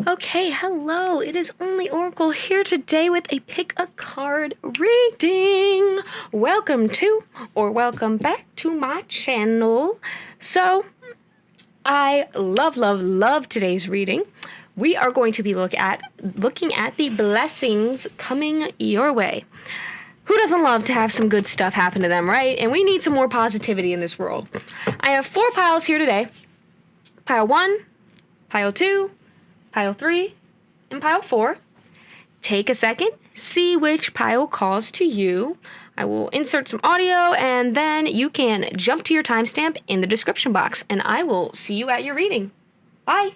Okay, hello. It is Only Oracle here today with a pick a card reading. Welcome to or welcome back to my channel. So, I love today's reading. We are going to be looking at the blessings coming your way. Who doesn't love to have some good stuff happen to them, right? And we need some more positivity in this world. I have 4 piles here today. Pile 1, pile 2, pile 3, and pile 4. Take a second, see which pile calls to you. I will insert some audio, and then you can jump to your timestamp in the description box, and I will see you at your reading. Bye!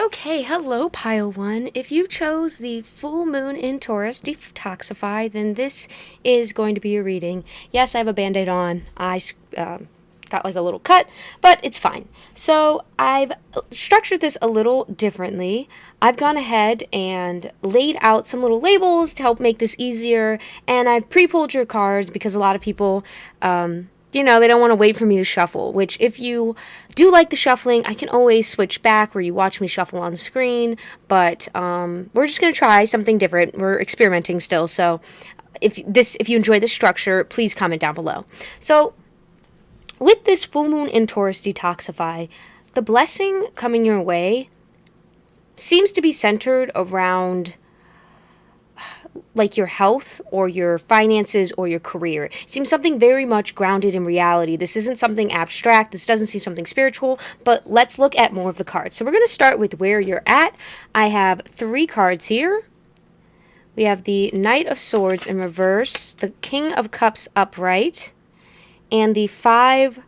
Okay, hello pile 1. If you chose the full moon in Taurus detoxify, then this is going to be your reading. Yes, I have a band-aid on. I got like a little cut, but it's fine. So I've structured this a little differently. I've gone ahead and laid out some little labels to help make this easier, and I've pre-pulled your cards because a lot of people they don't want to wait for me to shuffle, which if you do like the shuffling, I can always switch back where you watch me shuffle on the screen, but we're just going to try something different. We're experimenting still, so if you enjoy this structure, please comment down below. So with this full moon in Taurus detoxify, the blessing coming your way seems to be centered around like your health or your finances or your career. It seems something very much grounded in reality. This isn't something abstract. This doesn't seem something spiritual, but let's look at more of the cards. So we're going to start with where you're at. I have 3 cards here. We have the Knight of Swords in reverse, the King of Cups upright, and the 5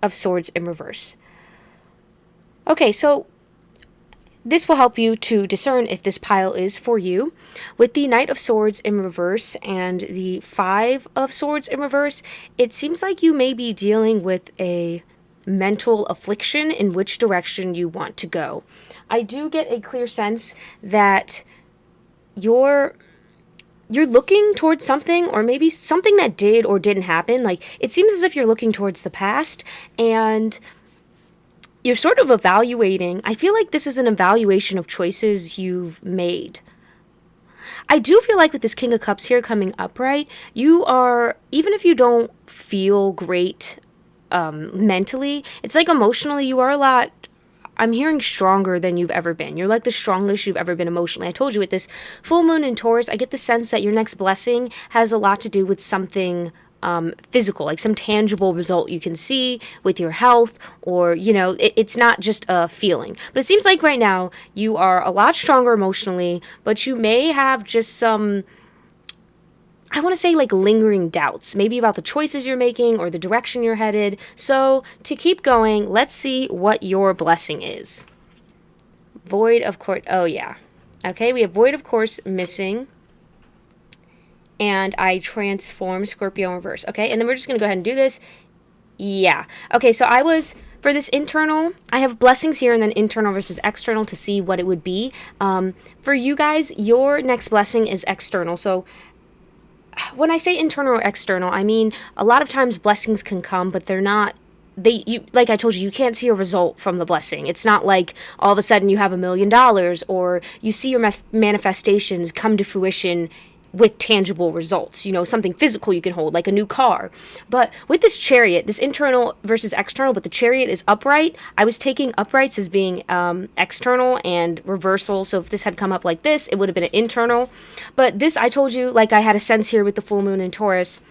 of Swords in reverse. Okay, so this will help you to discern if this pile is for you. With the Knight of Swords in reverse and the 5 of Swords in reverse, it seems like you may be dealing with a mental affliction in which direction you want to go. I do get a clear sense that you're looking towards something, or maybe something that did or didn't happen. Like, it seems as if you're looking towards the past, and you're sort of evaluating. I feel like this is an evaluation of choices you've made. I do feel like with this King of Cups here coming upright, you are, even if you don't feel great mentally, it's like emotionally you are a lot, I'm hearing stronger than you've ever been. You're like the strongest you've ever been emotionally. I told you with this full moon in Taurus, I get the sense that your next blessing has a lot to do with something physical, like some tangible result you can see with your health, or, it's not just a feeling. But it seems like right now you are a lot stronger emotionally, but you may have just some, I want to say, like lingering doubts, maybe about the choices you're making or the direction you're headed. So to keep going, let's see what your blessing is. Void of Course. Oh yeah. Okay, we have Void of Course missing. And I transform Scorpio in reverse. Okay, and then we're just going to go ahead and do this. Yeah. Okay, so for this internal, I have blessings here and then internal versus external to see what it would be. For you guys, your next blessing is external. So when I say internal or external, I mean a lot of times blessings can come, but they're not, like I told you, you can't see a result from the blessing. It's not like all of a sudden you have $1 million or you see your manifestations come to fruition with tangible results, something physical you can hold, like a new car. But with this Chariot, this internal versus external, but the Chariot is upright. I was taking uprights as being external and reversal. So if this had come up like this, it would have been an internal. But this, I told you, like I had a sense here with the full moon in Taurus,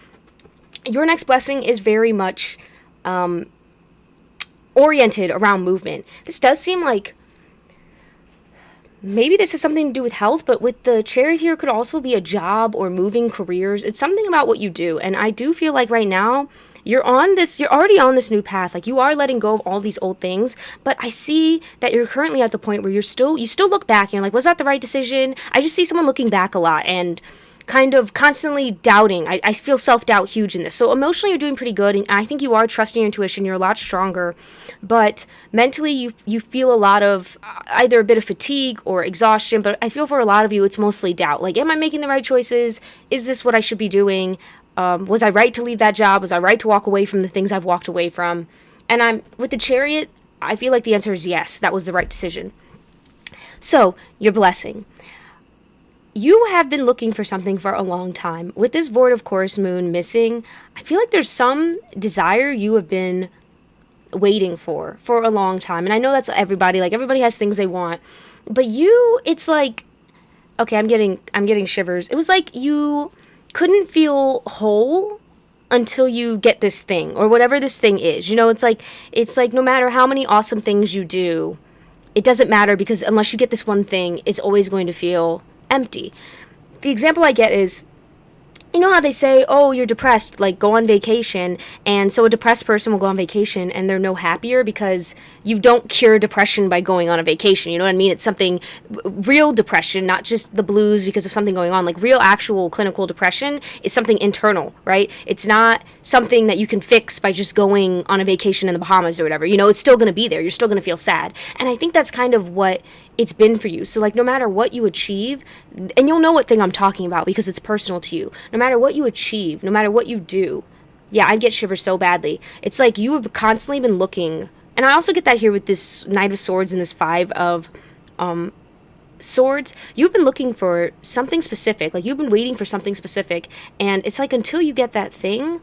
your next blessing is very much oriented around movement. This does seem like maybe this has something to do with health, but with the Chariot here, it could also be a job or moving careers. It's something about what you do. And I do feel like right now, you're already on this new path. Like, you are letting go of all these old things, but I see that you're currently at the point where you still look back and you're like, was that the right decision? I just see someone looking back a lot and kind of constantly doubting. I feel self-doubt huge in this. So emotionally, you're doing pretty good, and I think you are trusting your intuition. You're a lot stronger, but mentally, you feel a lot of either a bit of fatigue or exhaustion, but I feel for a lot of you, it's mostly doubt. Like, am I making the right choices? Is this what I should be doing? Was I right to leave that job? Was I right to walk away from the things I've walked away from? And I'm with the Chariot, I feel like the answer is yes, that was the right decision. So, your blessing. You have been looking for something for a long time. With this void of Chorus moon missing, I feel like there's some desire you have been waiting for a long time. And I know that's everybody. Like, everybody has things they want. But you, it's like, okay, I'm getting shivers. It was like you couldn't feel whole until you get this thing or whatever this thing is. You know, it's like no matter how many awesome things you do, it doesn't matter, because unless you get this one thing, it's always going to feel empty. The example I get is, you know how they say, oh, you're depressed, like, go on vacation. And so a depressed person will go on vacation and they're no happier because you don't cure depression by going on a vacation. You know what I mean? It's something, real depression, not just the blues because of something going on. Like, real actual clinical depression is something internal, right? It's not something that you can fix by just going on a vacation in the Bahamas or whatever. You know, it's still going to be there. You're still going to feel sad. And I think that's kind of what it's been for you. So, like, no matter what you achieve, and you'll know what thing I'm talking about because it's personal to you. No matter what you achieve, no matter what you do, yeah, I get shivers so badly. It's like you have constantly been looking, and I also get that here with this Knight of Swords and this Five of Swords. You've been looking for something specific. Like, you've been waiting for something specific, and it's like until you get that thing,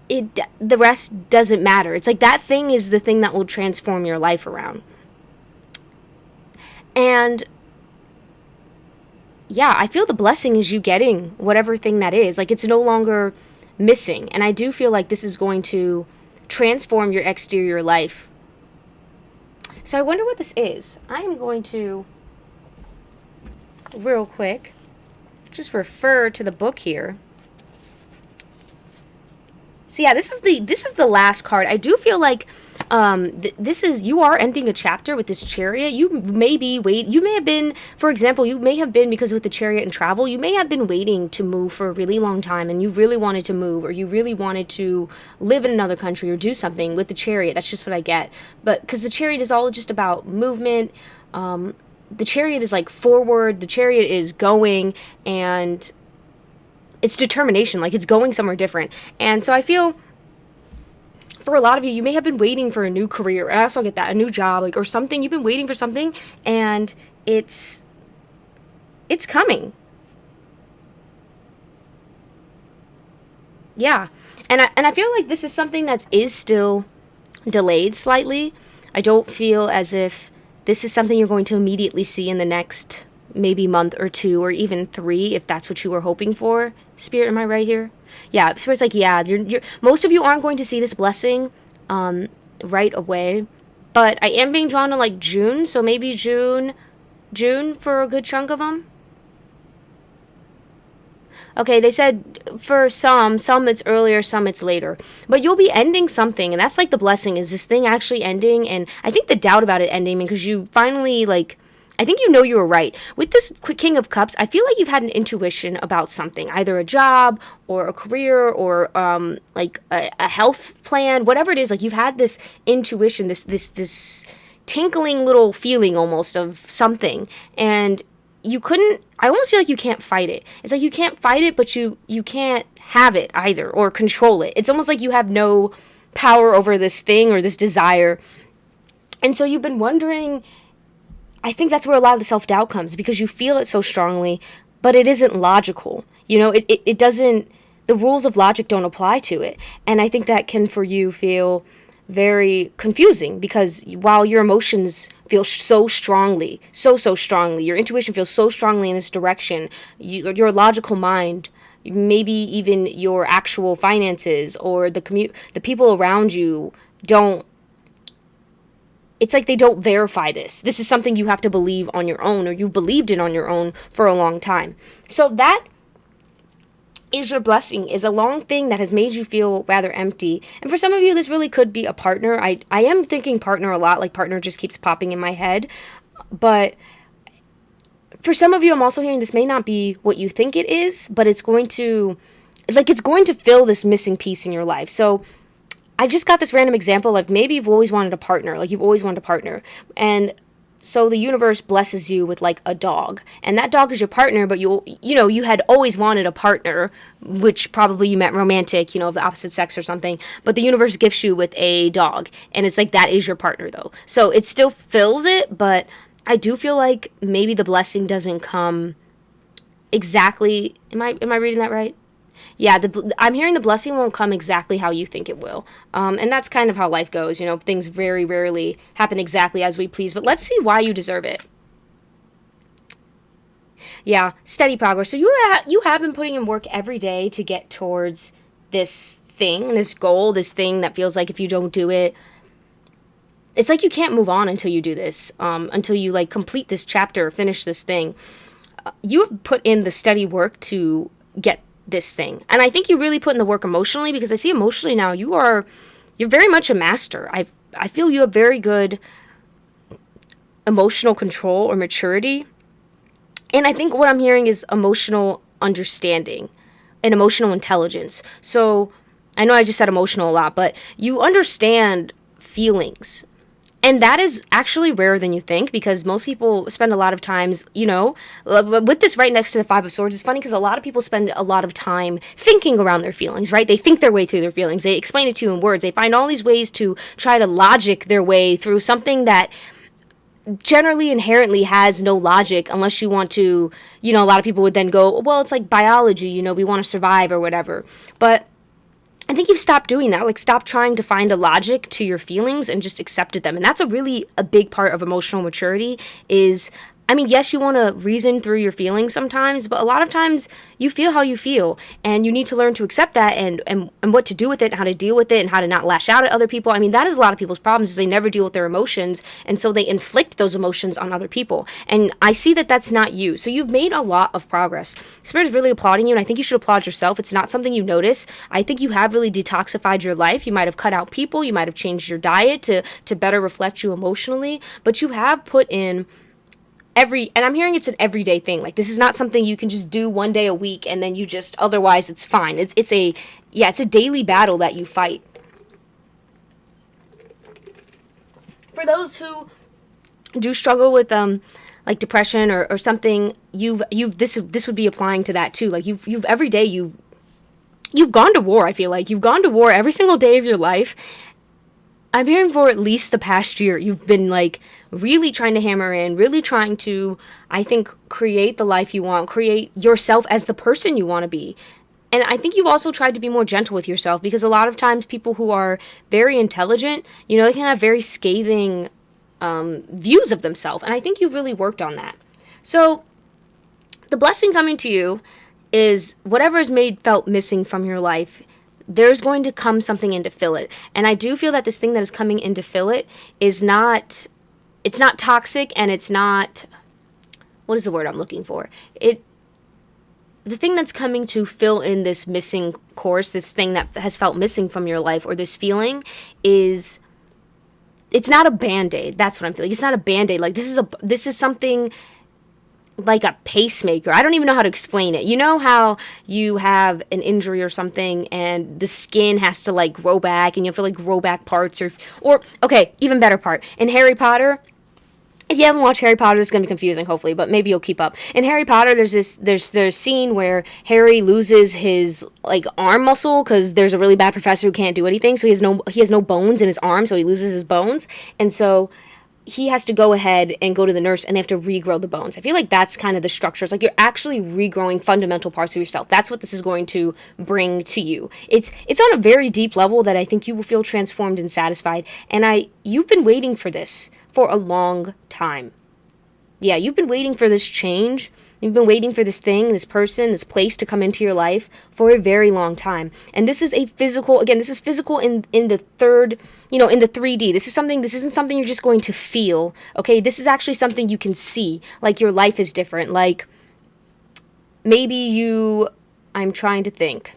the rest doesn't matter. It's like that thing is the thing that will transform your life around. And yeah, I feel the blessing is you getting whatever thing that is. Like, it's no longer missing. And I do feel like this is going to transform your exterior life. So I wonder what this is. I am going to, real quick, just refer to the book here. So yeah, this is the last card. I do feel like you are ending a chapter with this Chariot. You may have been, for example, because with the Chariot and travel, you may have been waiting to move for a really long time, and you really wanted to move, or you really wanted to live in another country or do something with the Chariot. That's just what I get. But because the Chariot is all just about movement, the Chariot is like forward, the Chariot is going, and it's determination, like it's going somewhere different. And so I feel for a lot of you, you may have been waiting for a new career. I also get that, a new job, like, or something. You've been waiting for something, and it's coming. Yeah. And I feel like this is something that is still delayed slightly. I don't feel as if this is something you're going to immediately see in the next maybe month or 2 or even 3, if that's what you were hoping for. Spirit, am I right here? Yeah, Spirit's like, yeah, you're most of you aren't going to see this blessing right away, but I am being drawn to like June, so maybe June for a good chunk of them. Okay, they said for some it's earlier, some it's later. But you'll be ending something, and that's like the blessing, is this thing actually ending? And I think the doubt about it ending, because you finally, like, I think you know you were right. With this King of Cups, I feel like you've had an intuition about something, either a job or a career or like a health plan, whatever it is. Like, you've had this intuition, this tinkling little feeling almost of something, and I almost feel like you can't fight it. It's like you can't fight it, but you can't have it either or control it. It's almost like you have no power over this thing or this desire. And so you've been wondering, I think that's where a lot of the self-doubt comes, because you feel it so strongly, but it isn't logical. You know, it doesn't, the rules of logic don't apply to it. And I think that can, for you, feel very confusing, because while your emotions feel so strongly, so strongly, your intuition feels so strongly in this direction, your logical mind, maybe even your actual finances or the people around you don't it's like they don't verify this. This is something you have to believe on your own, or you believed in on your own for a long time. So that is your blessing, is a long thing that has made you feel rather empty. And for some of you, this really could be a partner. I am thinking partner a lot, like partner just keeps popping in my head. But for some of you, I'm also hearing this may not be what you think it is, but it's going to fill this missing piece in your life. So I just got this random example of maybe you've always wanted a partner, like you've always wanted a partner. And so the universe blesses you with like a dog, and that dog is your partner, but you had always wanted a partner, which probably you meant romantic, of the opposite sex or something, but the universe gifts you with a dog, and it's like that is your partner though. So it still fills it, but I do feel like maybe the blessing doesn't come exactly, am I reading that right? Yeah, I'm hearing the blessing won't come exactly how you think it will. And that's kind of how life goes. Things very rarely happen exactly as we please. But let's see why you deserve it. Yeah, steady progress. So you have been putting in work every day to get towards this thing, this goal, this thing that feels like if you don't do it, it's like you can't move on until you do this, until you like complete this chapter, finish this thing. You have put in the steady work to get this thing. And I think you really put in the work emotionally, because I see emotionally now you're very much a master. I feel you have very good emotional control or maturity. And I think what I'm hearing is emotional understanding and emotional intelligence. So I know I just said emotional a lot, but you understand feelings. And that is actually rarer than you think, because most people spend a lot of times, with this right next to the Five of Swords. It's funny because a lot of people spend a lot of time thinking around their feelings, right? They think their way through their feelings. They explain it to you in words. They find all these ways to try to logic their way through something that generally inherently has no logic, unless you want to, a lot of people would then go, well, it's like biology, we want to survive or whatever. But I think you've stopped doing that. Like, stop trying to find a logic to your feelings and just accepted them. And that's a big part of emotional maturity is, yes, you want to reason through your feelings sometimes, but a lot of times you feel how you feel, and you need to learn to accept that and what to do with it, and how to deal with it, and how to not lash out at other people. That is a lot of people's problems, is they never deal with their emotions, and so they inflict those emotions on other people. And I see that that's not you. So you've made a lot of progress. Spirit is really applauding you, and I think you should applaud yourself. It's not something you notice. I think you have really detoxified your life. You might have cut out people. You might have changed your diet to better reflect you emotionally, but you have put in and I'm hearing it's an everyday thing. Like, this is not something you can just do one day a week and then you just, otherwise it's fine. It's a daily battle that you fight. For those who do struggle with like depression or something, this would be applying to that too. Like, you've every day you've gone to war. I feel like you've gone to war every single day of your life. I'm hearing for at least the past year, you've been like really trying to hammer in, really trying to, I think, create the life you want, create yourself as the person you want to be. And I think you've also tried to be more gentle with yourself, because a lot of times people who are very intelligent, they can have very scathing views of themselves. And I think you've really worked on that. So the blessing coming to you is whatever is felt missing from your life, there's going to come something in to fill it. And I do feel that this thing that is coming in to fill it is not, it's not toxic, and it's not, what is the word I'm looking for? The thing that's coming to fill in this missing course, this thing that has felt missing from your life, or this feeling, is, it's not a Band-Aid. That's what I'm feeling. It's not a Band-Aid. Like, this is something like a pacemaker. I don't even know how to explain it. You know how you have an injury or something and the skin has to like grow back, and you have to like grow back parts, or okay, even better part. In Harry Potter, if you haven't watched Harry Potter, this is going to be confusing, hopefully, but maybe you'll keep up. In Harry Potter, there's a scene where Harry loses his like arm muscle because there's a really bad professor who can't do anything, so he has no bones in his arm, so he loses his bones, and so he has to go ahead and go to the nurse, and they have to regrow the bones. I feel like that's kind of the structure. It's like you're actually regrowing fundamental parts of yourself. That's what this is going to bring to you. It's on a very deep level that I think you will feel transformed and satisfied. And you've been waiting for this for a long time. Yeah, you've been waiting for this change. You've been waiting for this thing, this person, this place to come into your life for a very long time. And this is a physical, again, this is physical in the third, in the 3D. This isn't something you're just going to feel, okay? This is actually something you can see. Like, your life is different. Like, I'm trying to think.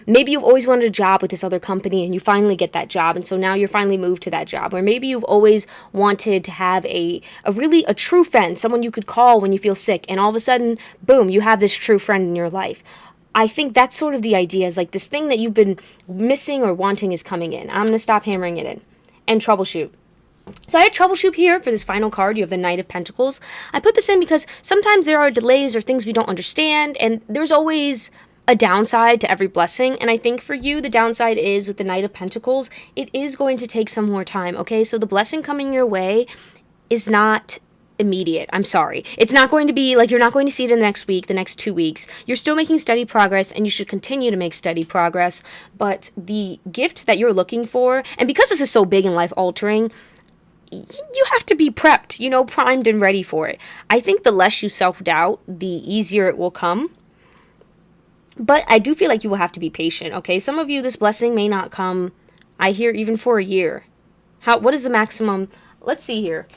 Maybe you've always wanted a job with this other company and you finally get that job, and so now you're finally moved to that job. Or maybe you've always wanted to have a true friend, someone you could call when you feel sick, and all of a sudden, boom, you have this true friend in your life. I think that's sort of the idea, is like this thing that you've been missing or wanting is coming in. I'm going to stop hammering it in. And troubleshoot. So I had troubleshoot here for this final card. You have the Knight of Pentacles. I put this in because sometimes there are delays or things we don't understand, and there's always a downside to every blessing. And I think for you, the downside is with the Knight of Pentacles, it is going to take some more time, okay? So the blessing coming your way is not immediate. I'm sorry. It's not going to be like, you're not going to see it in the next week, the next 2 weeks. You're still making steady progress, and you should continue to make steady progress. But the gift that you're looking for, and because this is so big and life altering, you have to be prepped, primed and ready for it. I think the less you self-doubt, the easier it will come. But I do feel like you will have to be patient, okay? Some of you, this blessing may not come, I hear, even for a year. What is the maximum? Let's see here.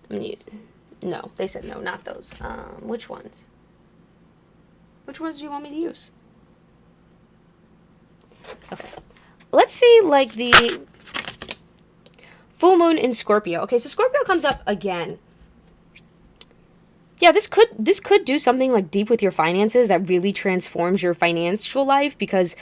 No, they said no, not those. Which ones? Which ones do you want me to use? Okay. Let's see, like, the full moon in Scorpio. Okay, so Scorpio comes up again. Yeah, this could do something like deep with your finances that really transforms your financial life, because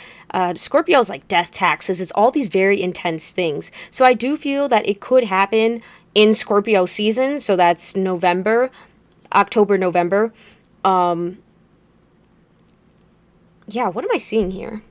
Scorpio is like death, taxes. It's all these very intense things. So I do feel that it could happen in Scorpio season. So that's October, November. Yeah, what am I seeing here?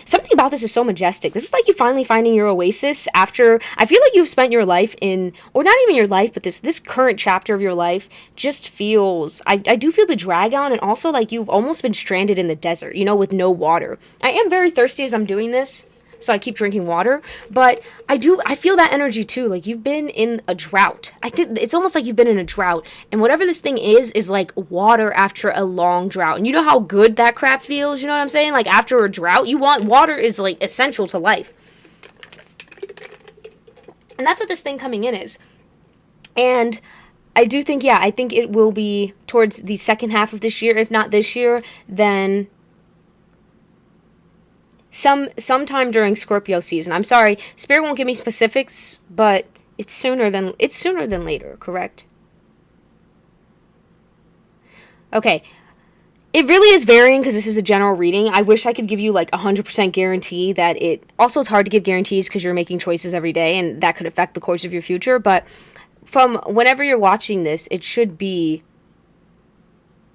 Something about this is so majestic. This is like you finally finding your oasis after, I feel like you've spent your life in, or not even your life, but this current chapter of your life just feels, I do feel the drag on, and also like you've almost been stranded in the desert, with no water. I am very thirsty as I'm doing this, so I keep drinking water, but I feel that energy too. Like, you've been in a drought. I think it's almost like you've been in a drought, and whatever this thing is like water after a long drought. And you know how good that crap feels, you know what I'm saying? Like, after a drought, water is like essential to life. And that's what this thing coming in is. And I do think, I think it will be towards the second half of this year. If not this year, then sometime during Scorpio season. I'm sorry, Spirit won't give me specifics, but it's sooner than later, correct? Okay. It really is varying because this is a general reading. I wish I could give you like 100% guarantee that also it's hard to give guarantees because you're making choices every day, and that could affect the course of your future. But from whenever you're watching this, it should be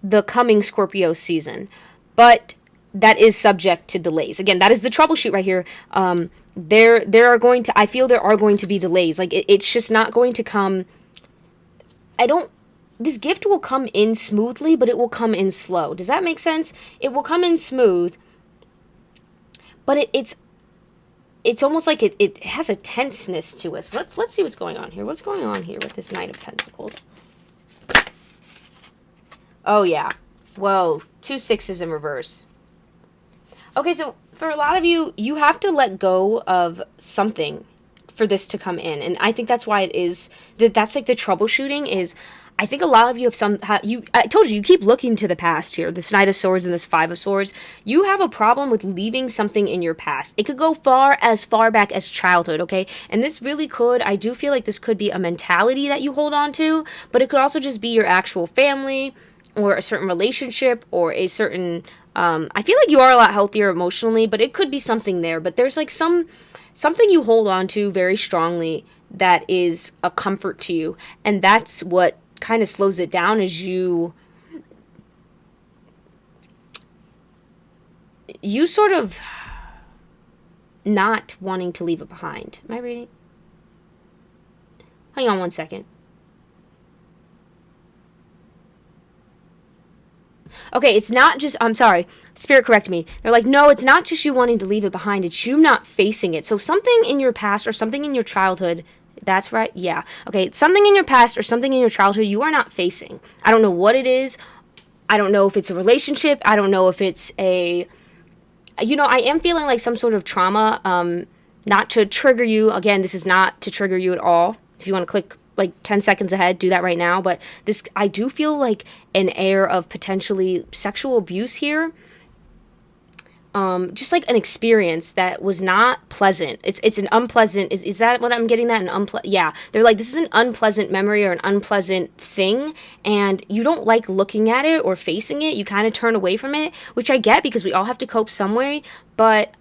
the coming Scorpio season. But that is subject to delays. Again, that is the troubleshoot right here. I feel there are going to be delays. Like, it's just not going to come. This gift will come in smoothly, but it will come in slow. Does that make sense? It will come in smooth, but it's almost like it has a tenseness to it. So let's see what's going on here. What's going on here with this Knight of Pentacles? Oh, yeah. Whoa. 2 6s in reverse. Okay, so for a lot of you, you have to let go of something for this to come in. And I think that's why that's like the troubleshooting is, I think a lot of you have I told you keep looking to the past here, this Knight of Swords and this 5 of Swords. You have a problem with leaving something in your past. It could go far back as childhood, okay? And this really I do feel like this could be a mentality that you hold on to, but it could also just be your actual family or a certain relationship or a certain, I feel like you are a lot healthier emotionally, but it could be something there. But there's like something you hold on to very strongly that is a comfort to you. And that's what kind of slows it down, is you sort of not wanting to leave it behind. Am I reading? Hang on one second. Okay, it's not just, I'm sorry, Spirit correct me. They're like, no, it's not just you wanting to leave it behind, it's you not facing it. So something in your past or something in your childhood, That's right. Yeah. Okay. Something in your past or something in your childhood you are not facing. I don't know what it is. I don't know if it's a relationship. I don't know if it's a, I am feeling like some sort of trauma. Not to trigger you. Again, this is not to trigger you at all. If you want to click like 10 seconds ahead, do that right now. But I do feel like an air of potentially sexual abuse here. Just like an experience that was not pleasant. It's an unpleasant, is that what I'm getting at? Yeah. They're like, this is an unpleasant memory or an unpleasant thing, and you don't like looking at it or facing it. You kind of turn away from it, which I get because we all have to cope some way, but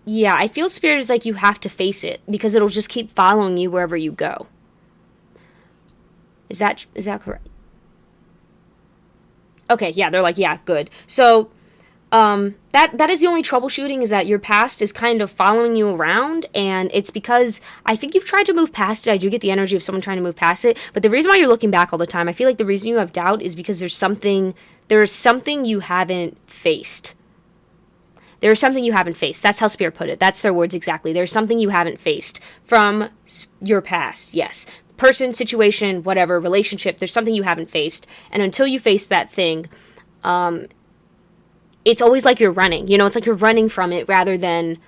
yeah, I feel Spirit is like you have to face it because it'll just keep following you wherever you go. Is that correct? Okay, yeah, they're like, yeah, good. So, that is the only troubleshooting, is that your past is kind of following you around, and it's because I think you've tried to move past it. I do get the energy of someone trying to move past it, but the reason why you're looking back all the time, I feel like the reason you have doubt is because there's something you haven't faced. There's something you haven't faced. That's how Spirit put it. That's their words exactly. There's something you haven't faced from your past. Yes. Person, situation, whatever, relationship. There's something you haven't faced. And until you face that thing, it's always like you're running. It's like you're running from it rather than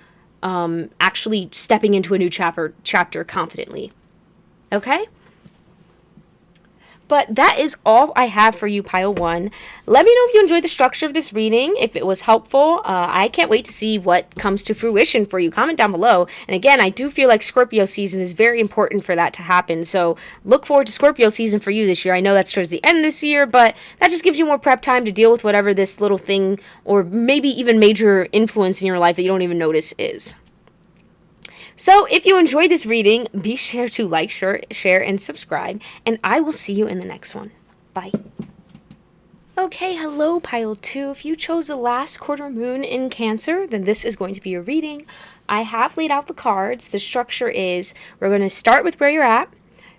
actually stepping into a new chapter confidently. Okay? But that is all I have for you, Pile 1. Let me know if you enjoyed the structure of this reading, if it was helpful. I can't wait to see what comes to fruition for you. Comment down below. And again, I do feel like Scorpio season is very important for that to happen. So look forward to Scorpio season for you this year. I know that's towards the end this year, but that just gives you more prep time to deal with whatever this little thing or maybe even major influence in your life that you don't even notice is. So, if you enjoyed this reading, be sure to like, share, and subscribe, and I will see you in the next one. Bye. Okay, hello, Pile 2. If you chose the last quarter moon in Cancer, then this is going to be your reading. I have laid out the cards. The structure is, we're going to start with where you're at.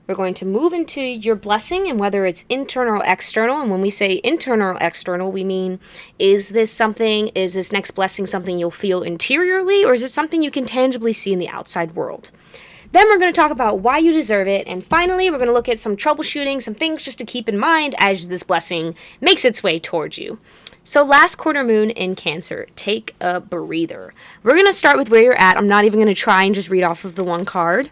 We're going to move into your blessing and whether it's internal or external. And when we say internal or external, we mean, is this next blessing something you'll feel interiorly, or is it something you can tangibly see in the outside world? Then we're going to talk about why you deserve it. And finally, we're going to look at some troubleshooting, some things just to keep in mind as this blessing makes its way towards you. So last quarter moon in Cancer, take a breather. We're going to start with where you're at. I'm not even going to try and just read off of the one card.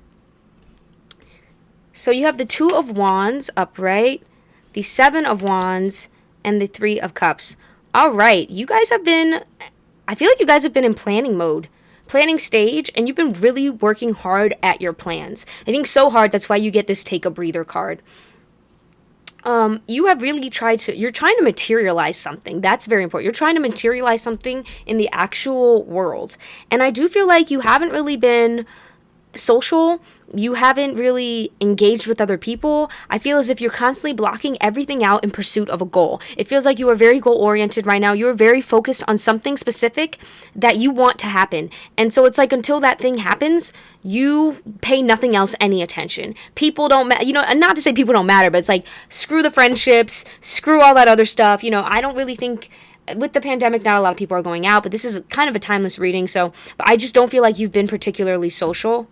So you have the 2 of Wands upright, the 7 of Wands, and the 3 of Cups. All right, I feel like you guys have been in planning mode, planning stage, and you've been really working hard at your plans. I think so hard, that's why you get this take a breather card. You have really you're trying to materialize something. That's very important. You're trying to materialize something in the actual world. And I do feel like you haven't really been social. You haven't really engaged with other people. I feel as if you're constantly blocking everything out in pursuit of a goal. It feels like you are very goal-oriented right now. You're very focused on something specific that you want to happen. And so it's like until that thing happens, you pay nothing else any attention. People don't matter. And not to say people don't matter, but it's like, screw the friendships, screw all that other stuff. I don't really think, with the pandemic, not a lot of people are going out, but this is kind of a timeless reading. But I just don't feel like you've been particularly social.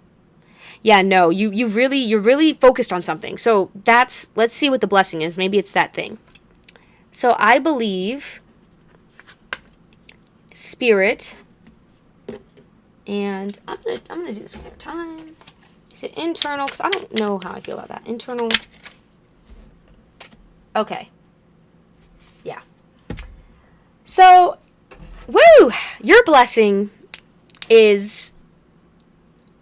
Yeah, no, you're really focused on something. So let's see what the blessing is. Maybe it's that thing. So I believe Spirit, and I'm gonna do this one more time. Is it internal? Because I don't know how I feel about that. Internal. Okay. Yeah. So, woo! Your blessing is,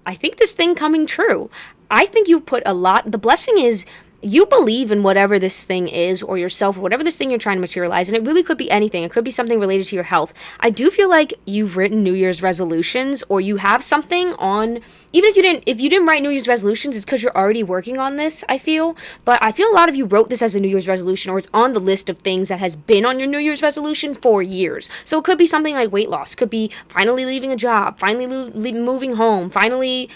I think, this thing coming true. I think you put the blessing is you believe in whatever this thing is, or yourself, or whatever this thing you're trying to materialize, and it really could be anything. It could be something related to your health. I do feel like you've written New Year's resolutions, or you have something on, even if you didn't write New Year's resolutions, it's because you're already working on this, I feel. But I feel a lot of you wrote this as a New Year's resolution, or it's on the list of things that has been on your New Year's resolution for years. So it could be something like weight loss, could be finally leaving a job, finally moving home, finally,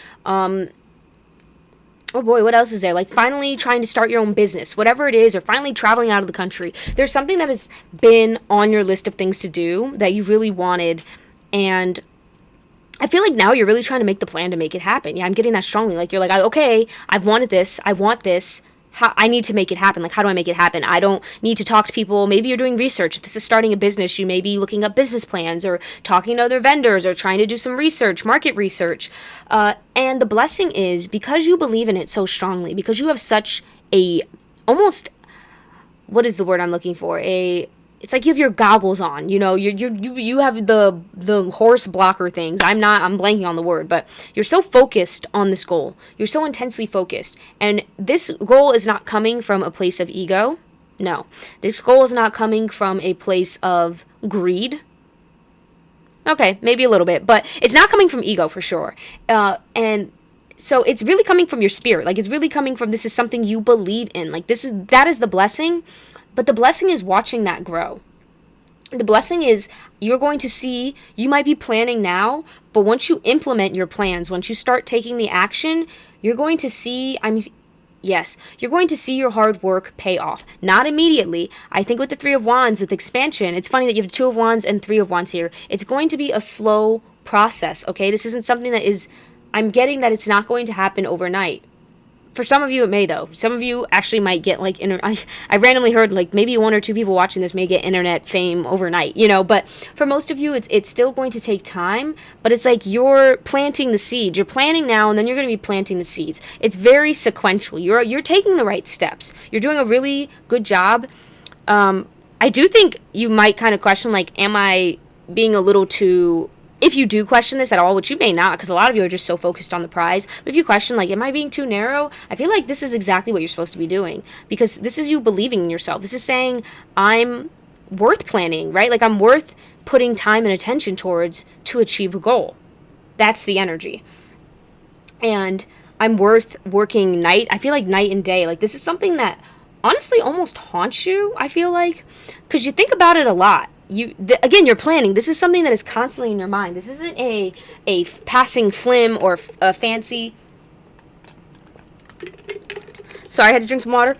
oh boy, what else is there? Like finally trying to start your own business, whatever it is, or finally traveling out of the country. There's something that has been on your list of things to do that you really wanted, and I feel like now you're really trying to make the plan to make it happen. Yeah, I'm getting that strongly. Like, you're like, okay, I've wanted this. I want this. I need to make it happen. Like, how do I make it happen? I don't need to talk to people. Maybe you're doing research. If this is starting a business, you may be looking up business plans or talking to other vendors or trying to do some research, market research. And the blessing is, because you believe in it so strongly, because you have such a, almost, what is the word I'm looking for? It's like you have your goggles on, you know, you have the horse blocker things. I'm blanking on the word, but you're so focused on this goal. You're so intensely focused. And this goal is not coming from a place of ego. No. This goal is not coming from a place of greed. Okay, maybe a little bit, but it's not coming from ego for sure. And so it's really coming from your spirit. Like, it's really coming from, this is something you believe in. Like, that is the blessing. But the blessing is watching that grow. The blessing is, you're going to see, you might be planning now, but once you implement your plans, once you start taking the action, you're going to see, you're going to see your hard work pay off. Not immediately. I think with the Three of Wands, with expansion, it's funny that you have Two of Wands and Three of Wands here. It's going to be a slow process, okay? This isn't something that is, I'm getting that it's not going to happen overnight. For some of you, it may, though. Some of you actually might get, like, I randomly heard, like, maybe one or two people watching this may get internet fame overnight, you know, but for most of you, it's still going to take time, but it's like you're planting the seeds. You're planting now, and then you're going to be planting the seeds. It's very sequential. You're taking the right steps. You're doing a really good job. I do think you might kind of question, like, am I being a little too... If you do question this at all, which you may not, because a lot of you are just so focused on the prize, but if you question, like, am I being too narrow? I feel like this is exactly what you're supposed to be doing, because this is you believing in yourself. This is saying, I'm worth planning, right? Like, I'm worth putting time and attention towards to achieve a goal. That's the energy. And I'm worth working I feel like night and day. Like, this is something that honestly almost haunts you, I feel like, because you think about it a lot. Again, you're planning. This is something that is constantly in your mind. This isn't a passing flim or a fancy. Sorry, I had to drink some water.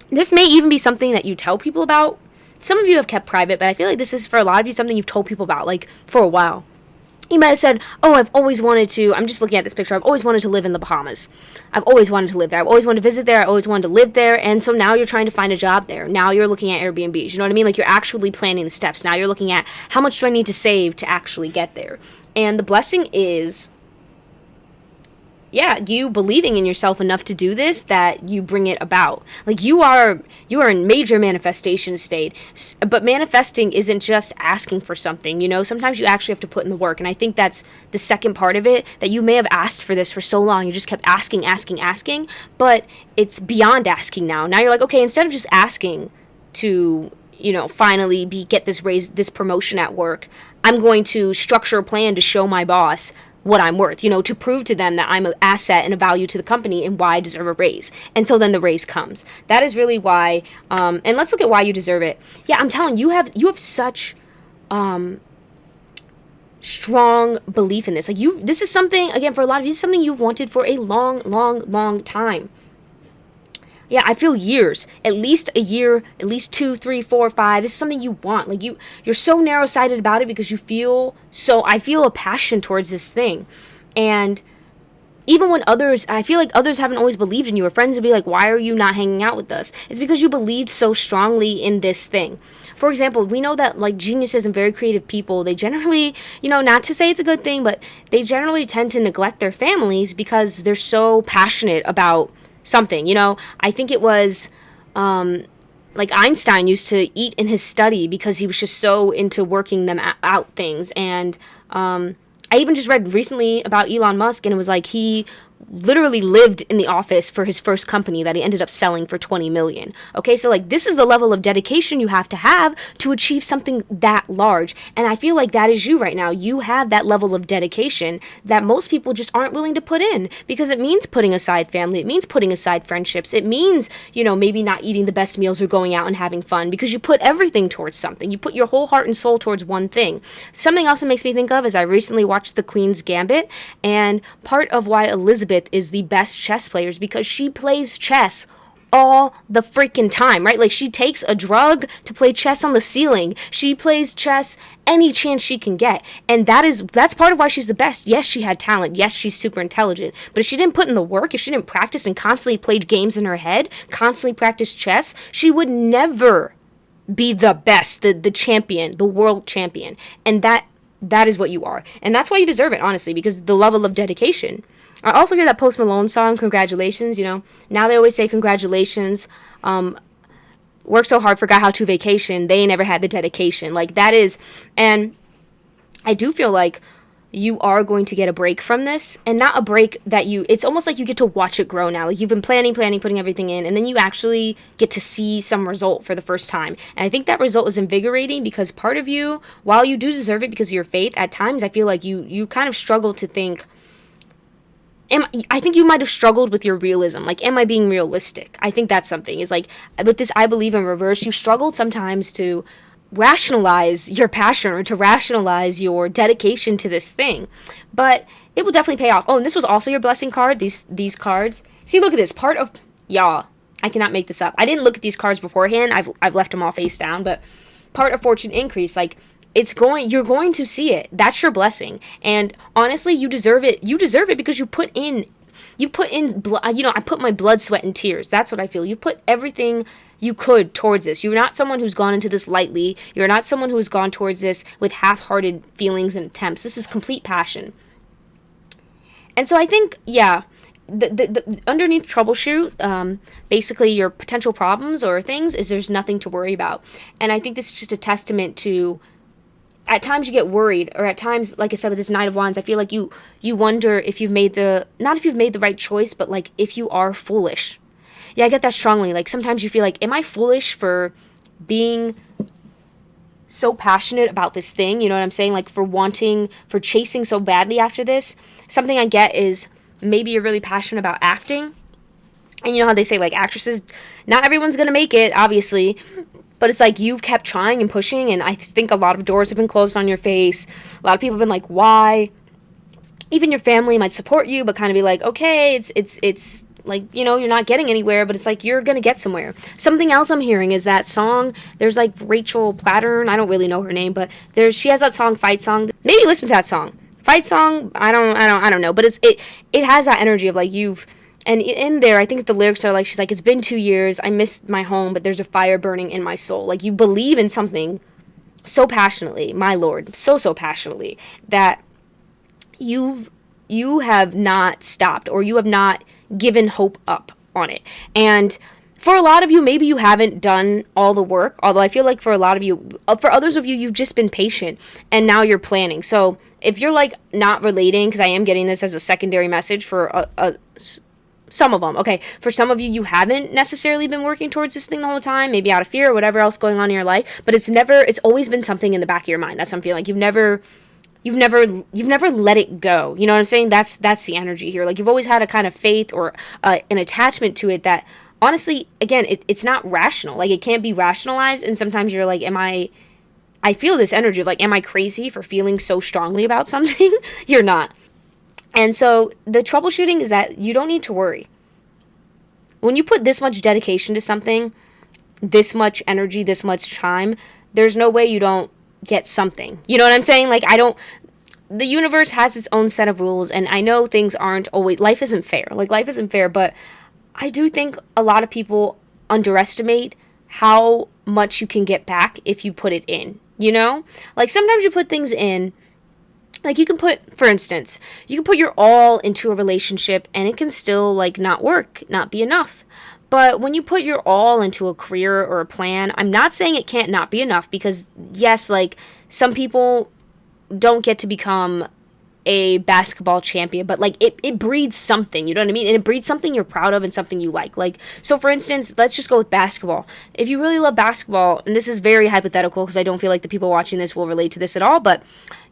This may even be something that you tell people about. Some of you have kept private, but I feel like this is, for a lot of you, something you've told people about, like, for a while. You might have said, oh, I've always wanted to, I'm just looking at this picture, I've always wanted to live in the Bahamas. I've always wanted to live there. I've always wanted to visit there. I always wanted to live there. And so now you're trying to find a job there. Now you're looking at Airbnbs. You know what I mean? Like, you're actually planning the steps. Now you're looking at, how much do I need to save to actually get there? And the blessing is, yeah, you believing in yourself enough to do this, that you bring it about. Like, you are in major manifestation state. But manifesting isn't just asking for something, you know? Sometimes you actually have to put in the work. And I think that's the second part of it, that you may have asked for this for so long. You just kept asking. But it's beyond asking now. Now you're like, okay, instead of just asking to, you know, finally get this raise, this promotion at work, I'm going to structure a plan to show my boss what I'm worth, you know, to prove to them that I'm an asset and a value to the company and why I deserve a raise. And so then the raise comes. That is really why, and let's look at why you deserve it. Yeah, I'm telling you, you have such strong belief in this. Like, this is something, again, for a lot of you, this is something you've wanted for a long time. Yeah, I feel years, at least a year, at least 2, 3, 4, 5. This is something you want. Like, you're so narrow-sighted about it because I feel a passion towards this thing. And even when I feel like others haven't always believed in you, or friends would be like, why are you not hanging out with us? It's because you believed so strongly in this thing. For example, we know that, like, geniuses and very creative people, they generally, you know, not to say it's a good thing, but they generally tend to neglect their families because they're so passionate about something, you know. I think it was, like, Einstein used to eat in his study because he was just so into working them out things. And I even just read recently about Elon Musk, and it was like he literally lived in the office for his first company that he ended up selling for 20 million. Okay, so, like, this is the level of dedication you have to achieve something that large. And I feel like that is you right now. You have that level of dedication that most people just aren't willing to put in, because it means putting aside family. It means putting aside friendships. It means, you know, maybe not eating the best meals or going out and having fun, because you put everything towards something. You put your whole heart and soul towards one thing. Something else that makes me think of is I recently watched The Queen's Gambit, and part of why Elizabeth is the best chess player is because she plays chess all the freaking time, right? Like, she takes a drug to play chess on the ceiling. She plays chess any chance she can get. And that's part of why she's the best. Yes, she had talent. Yes, she's super intelligent. But if she didn't put in the work, if she didn't practice and constantly played games in her head, constantly practiced chess, she would never be the best, the champion, the world champion. And that is what you are. And that's why you deserve it, honestly, because the level of dedication. I also hear that Post Malone song, Congratulations, Now they always say congratulations. Worked so hard, forgot how to vacation. They never had the dedication. Like, that is, and I do feel like you are going to get a break from this, and not a break that it's almost like you get to watch it grow now. Like, you've been planning, putting everything in, and then you actually get to see some result for the first time. And I think that result is invigorating, because part of you, while you do deserve it because of your faith, at times I feel like you kind of struggle to think, I think you might have struggled with your realism. Like, am I being realistic? I think that's something. Is like, with this I believe in reverse, you struggled sometimes to rationalize your passion or to rationalize your dedication to this thing. But it will definitely pay off. Oh, and this was also your blessing card, these cards. See, look at this. Part of, y'all, I cannot make this up. I didn't look at these cards beforehand. I've left them all face down, but part of fortune increase, like, you're going to see it. That's your blessing. And honestly, you deserve it. You deserve it because you put in blood. I put my blood, sweat, and tears. That's what I feel. You put everything you could towards this. You're not someone who's gone into this lightly. You're not someone who's gone towards this with half-hearted feelings and attempts. This is complete passion. And so I think, yeah, the underneath troubleshoot, basically your potential problems or things, is there's nothing to worry about. And I think this is just a testament to, at times you get worried, or at times, like I said, with this Knight of Wands, I feel like you wonder if you've made not if you've made the right choice, but like if you are foolish. Yeah, I get that strongly. Like, sometimes you feel like, am I foolish for being so passionate about this thing? You know what I'm saying? Like, for chasing so badly after this. Something I get is, maybe you're really passionate about acting. And you know how they say, like, actresses, not everyone's going to make it, obviously. But it's like, you've kept trying and pushing, and I think a lot of doors have been closed on your face. A lot of people have been like, why? Even your family might support you, but kind of be like, okay, it's like, you're not getting anywhere, but it's like, you're going to get somewhere. Something else I'm hearing is that song, there's like Rachel Plattern, I don't really know her name, but she has that song, Fight Song. Maybe listen to that song. Fight Song, I don't know, but it has that energy of like, and in there, I think the lyrics are like, she's like, it's been 2 years, I missed my home, but there's a fire burning in my soul. Like, you believe in something so passionately, my Lord, so passionately, that you have not stopped, or you have not given hope up on it. And for a lot of you, maybe you haven't done all the work, although I feel like for a lot of you, for others of you, you've just been patient, and now you're planning. So if you're like not relating, because I am getting this as a secondary message for some of them. Okay, for some of you, you haven't necessarily been working towards this thing the whole time, maybe out of fear or whatever else going on in your life, but it's always been something in the back of your mind. That's what I'm feeling. Like, you've never let it go. You know what I'm saying? That's the energy here. Like, you've always had a kind of faith or an attachment to it that, honestly, again, it's not rational. Like, it can't be rationalized, and sometimes you're like, I feel this energy of like, am I crazy for feeling so strongly about something? You're not. And so the troubleshooting is that you don't need to worry. When you put this much dedication to something, this much energy, this much time, there's no way you don't get something. You know what I'm saying? Like, the universe has its own set of rules, and I know things aren't always, life isn't fair. Like, life isn't fair, but I do think a lot of people underestimate how much you can get back if you put it in, Like, sometimes you put things in, like, you can put, for instance, you can put your all into a relationship, and it can still, like, not work, not be enough. But when you put your all into a career or a plan, I'm not saying it can't not be enough, because, yes, like, some people don't get to become a basketball champion, but like it breeds something, you know what I mean? And it breeds something you're proud of and something you like. Like, so for instance, let's just go with basketball. If you really love basketball, and this is very hypothetical because I don't feel like the people watching this will relate to this at all, but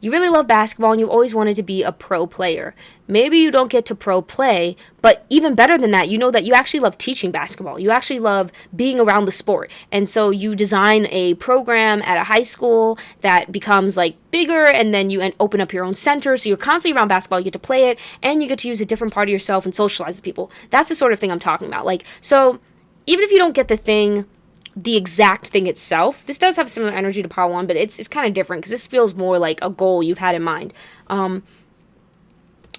you really love basketball and you always wanted to be a pro player. Maybe you don't get to pro play, but even better than that, you know that you actually love teaching basketball. You actually love being around the sport. And so you design a program at a high school that becomes like bigger, and then you open up your own center. So you're constantly around basketball, you get to play it, and you get to use a different part of yourself and socialize with people. That's the sort of thing I'm talking about. Like, so even if you don't get the exact thing itself, this does have similar energy to pile 1, but it's kind of different because this feels more like a goal you've had in mind.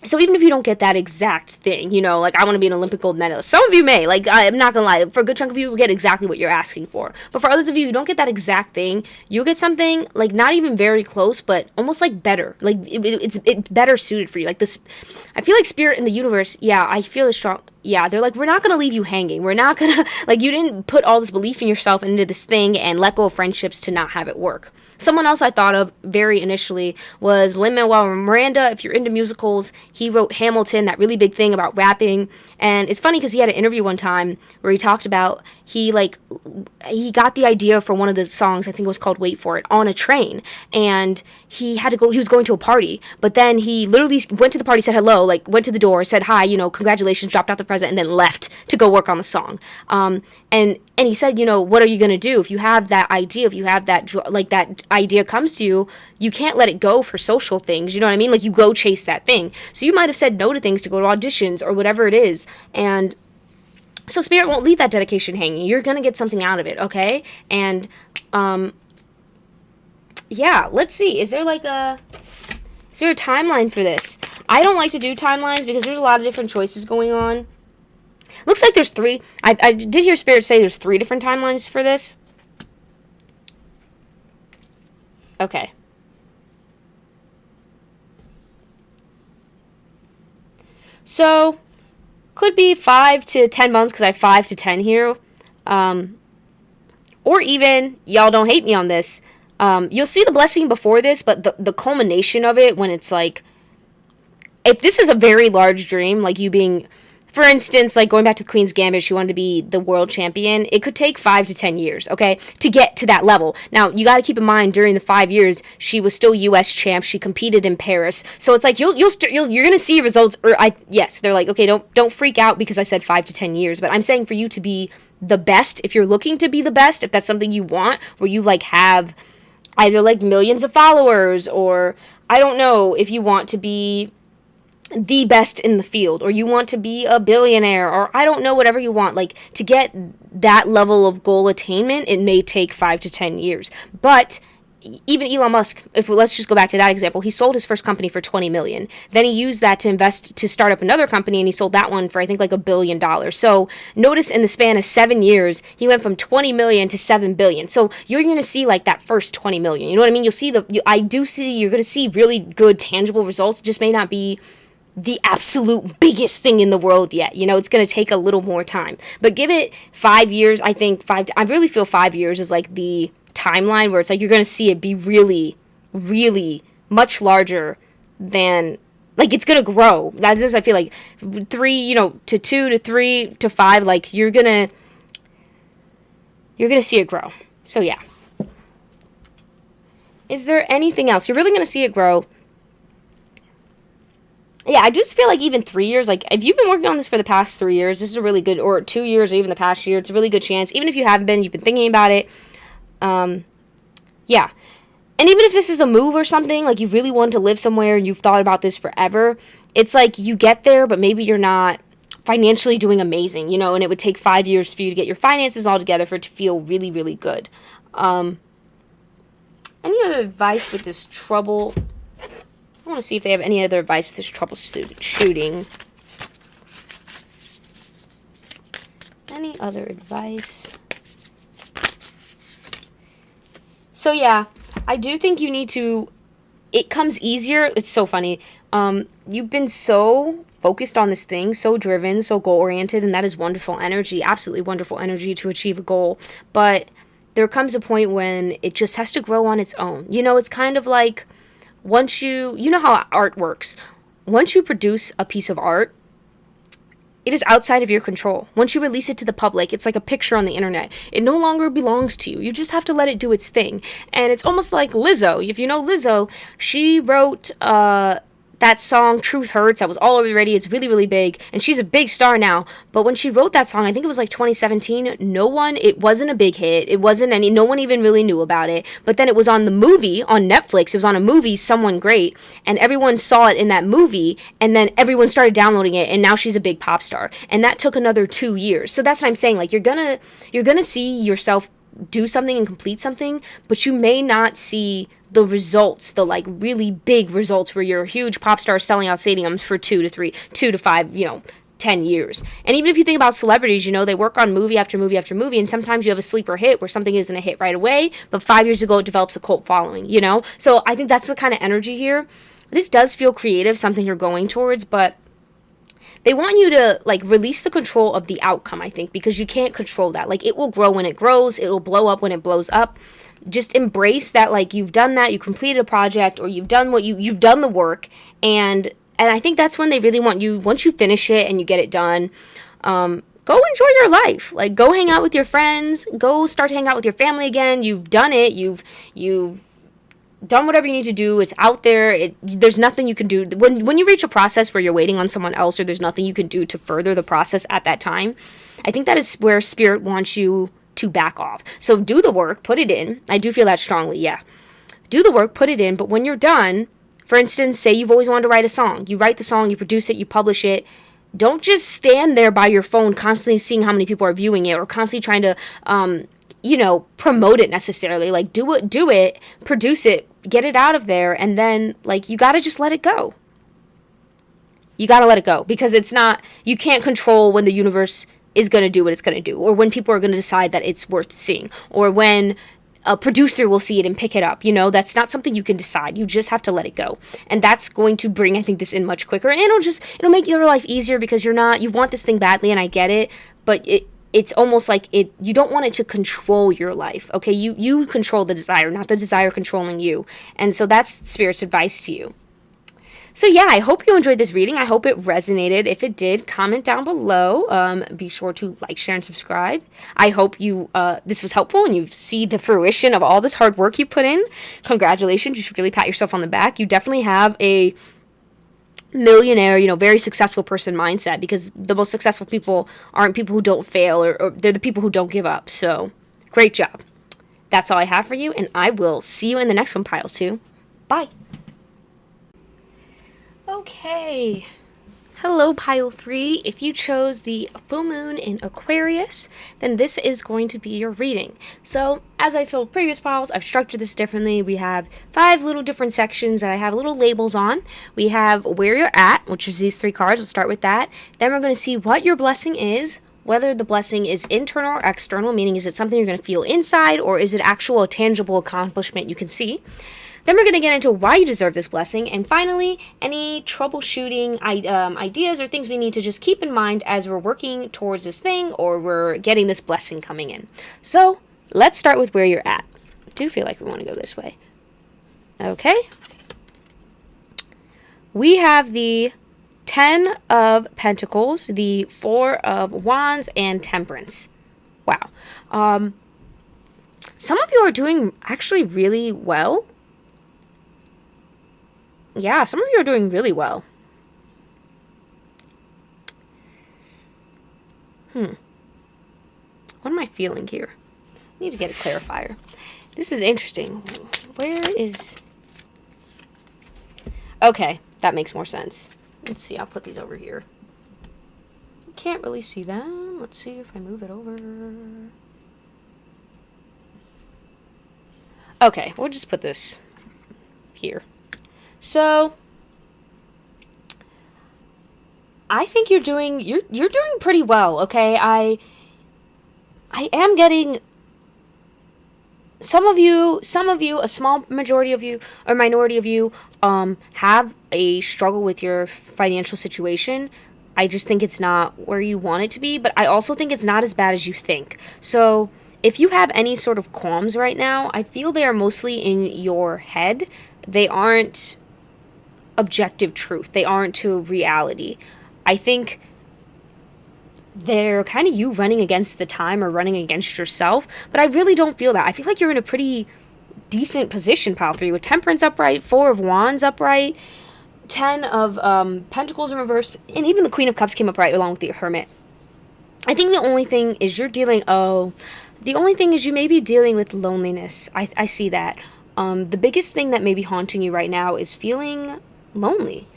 So even if you don't get that exact thing, you know, like I want to be an Olympic gold medalist. Some of you may, like I'm not gonna lie, for a good chunk of you, will get exactly what you're asking for. But for others of you who don't get that exact thing, you'll get something like not even very close, but almost like better. Like it's better suited for you. Like this, I feel like spirit in the universe. Yeah, I feel it strong. Yeah, they're like, we're not gonna leave you hanging. We're not gonna like you didn't put all this belief in yourself into this thing and let go of friendships to not have it work. Someone else I thought of very initially was Lin-Manuel Miranda. If you're into musicals, he wrote Hamilton, that really big thing about rapping. And it's funny because he had an interview one time where he talked about he got the idea for one of the songs, I think it was called Wait For It, on a train. And he was going to a party, but then he literally went to the party, said hello, like went to the door, said hi, you know, congratulations, dropped out the present, and then left to go work on the song. And he said, you know, what are you going to do if you have that idea, if you have that, like that idea comes to you, you can't let it go for social things, you know what I mean? Like you go chase that thing. So you might have said no to things to go to auditions or whatever it is. And so spirit won't leave that dedication hanging. You're going to get something out of it, okay? And, yeah, let's see. Is there a timeline for this? I don't like to do timelines because there's a lot of different choices going on. Looks like there's 3. I did hear Spirit say there's 3 different timelines for this. Okay. So, could be 5 to 10 months because I have 5 to 10 here. Or even, y'all don't hate me on this, you'll see the blessing before this, but the culmination of it when it's like, if this is a very large dream, like you being... For instance, like going back to the Queen's Gambit, she wanted to be the world champion. It could take 5 to 10 years, okay, to get to that level. Now, you got to keep in mind, during the 5 years, she was still U.S. champ. She competed in Paris. So it's like, you're going to see results. Yes, they're like, okay, don't freak out because I said 5 to 10 years. But I'm saying for you to be the best, if you're looking to be the best, if that's something you want, where you like have either like millions of followers, or I don't know, if you want to be the best in the field, or you want to be a billionaire, or I don't know, whatever you want, like to get that level of goal attainment, it may take 5 to 10 years. But even Elon Musk, let's just go back to that example, he sold his first company for $20 million. Then he used that to invest to start up another company, and he sold that one for I think like $1 billion. So notice in the span of 7 years, he went from 20 million to 7 billion. So you're going to see like that first 20 million. You know what I mean? You'll see you're going to see really good tangible results. It just may not be the absolute biggest thing in the world yet. You know, it's going to take a little more time. But give it 5 years, I think I really feel 5 years is like the timeline where it's like you're going to see it be really, really much larger than, like it's going to grow. That's just, I feel like 3, you know, to 2 to 3 to 5, like you're going to see it grow. So yeah. Is there anything else? You're really going to see it grow. Yeah, I just feel like even 3 years, like, if you've been working on this for the past 3 years, this is a really good, or 2 years, or even the past year, it's a really good chance. Even if you haven't been, you've been thinking about it. Yeah. And even if this is a move or something, like, you really want to live somewhere and you've thought about this forever, it's like you get there, but maybe you're not financially doing amazing, you know, and it would take 5 years for you to get your finances all together for it to feel really, really good. Any other advice with this trouble? I want to see if they have any other advice with this troubleshooting. Any other advice? So yeah, I do think you need to, it comes easier. It's so funny. You've been so focused on this thing, so driven, so goal-oriented, and that is wonderful energy, absolutely wonderful energy to achieve a goal. But there comes a point when it just has to grow on its own. You know, it's kind of like, once you know how art works. Once you produce a piece of art, it is outside of your control. Once you release it to the public, it's like a picture on the internet. It no longer belongs to you. You just have to let it do its thing. And it's almost like Lizzo. If you know Lizzo, she wrote that song Truth Hurts that was all over the radio. It's really, really big, and she's a big star now. But when she wrote that song, I think it was like 2017, it wasn't a big hit. It wasn't no one even really knew about it. But then it was on the movie on Netflix. It was on a movie, Someone Great, and everyone saw it in that movie, and then everyone started downloading it, and now she's a big pop star. And that took another 2 years. So that's what I'm saying. Like, you're gonna see yourself do something and complete something, but you may not see the results, the like really big results where you're a huge pop star selling out stadiums for 2 to 5, 10 years. And even if you think about celebrities, they work on movie after movie after movie, and sometimes you have a sleeper hit where something isn't a hit right away, but 5 years ago it develops a cult following, So I think that's the kind of energy here. This does feel creative, something you're going towards, but they want you to like release the control of the outcome, I think, because you can't control that. Like, it will grow when it grows, it will blow up when it blows up. Just embrace that, like, you've done that, you completed a project, or you've done you've done the work, and I think that's when they really want you, once you finish it and you get it done, go enjoy your life. Like, go hang out with your friends, go start to hang out with your family again. You've done it, you've done whatever you need to do. It's out there. There's nothing you can do when you reach a process where you're waiting on someone else, or there's nothing you can do to further the process at that time. I think that is where spirit wants you to back off. So do the work, put it in. I do feel that strongly. Yeah, do the work, put it in. But when you're done, for instance, say you've always wanted to write a song, you write the song, you produce it, you publish it. Don't just stand there by your phone constantly seeing how many people are viewing it, or constantly trying to promote it necessarily. Like, do it, produce it, get it out of there, and then, like, you gotta just let it go. You gotta let it go, because you can't control when the universe is gonna do what it's gonna do, or when people are gonna decide that it's worth seeing, or when a producer will see it and pick it up. That's not something you can decide. You just have to let it go. And that's going to bring, I think, this in much quicker, and it'll make your life easier, because you want this thing badly, and I get it, but it's almost like you don't want it to control your life, okay? You control the desire, not the desire controlling you. And so that's Spirit's advice to you. So yeah, I hope you enjoyed this reading. I hope it resonated. If it did, comment down below. Be sure to like, share, and subscribe. I hope this was helpful and you see the fruition of all this hard work you put in. Congratulations. You should really pat yourself on the back. You definitely have a millionaire, very successful person mindset, because the most successful people aren't people who don't fail, or they're the people who don't give up. So great job. That's all I have for you, and I will see you in the next one, Pile 2. Bye. Okay. Hello, Pile 3. If you chose the full moon in Aquarius, then this is going to be your reading. So, as I told previous piles, I've structured this differently. We have 5 little different sections that I have little labels on. We have where you're at, which is these 3 cards. We'll start with that. Then we're going to see what your blessing is, whether the blessing is internal or external, meaning is it something you're going to feel inside, or is it actual tangible accomplishment you can see. Then we're going to get into why you deserve this blessing, and finally, any troubleshooting ideas or things we need to just keep in mind as we're working towards this thing, or we're getting this blessing coming in. So, let's start with where you're at. I do feel like we want to go this way. Okay. We have the 10 of Pentacles, the 4 of Wands, and Temperance. Wow. Some of you are doing actually really well. Yeah, some of you are doing really well. What am I feeling here? I need to get a clarifier. This is interesting. Where is... Okay, that makes more sense. Let's see, I'll put these over here. You can't really see them. Let's see if I move it over. Okay, we'll just put this here. So, I think you're doing pretty well, okay? I am getting some of you, a small majority of you, or minority of you, have a struggle with your financial situation. I just think it's not where you want it to be, but I also think it's not as bad as you think. So, if you have any sort of qualms right now, I feel they are mostly in your head. They aren't objective truth. They aren't to reality. I think they're kind of you running against the time or running against yourself, but I really don't feel that. I feel like you're in a pretty decent position, Pile 3, with Temperance upright, 4 of Wands upright. Ten of Pentacles in reverse, and even the Queen of Cups came up right along with the Hermit. I think the only thing is the only thing is you may be dealing with loneliness. I see that. The biggest thing that may be haunting you right now is feeling lonely.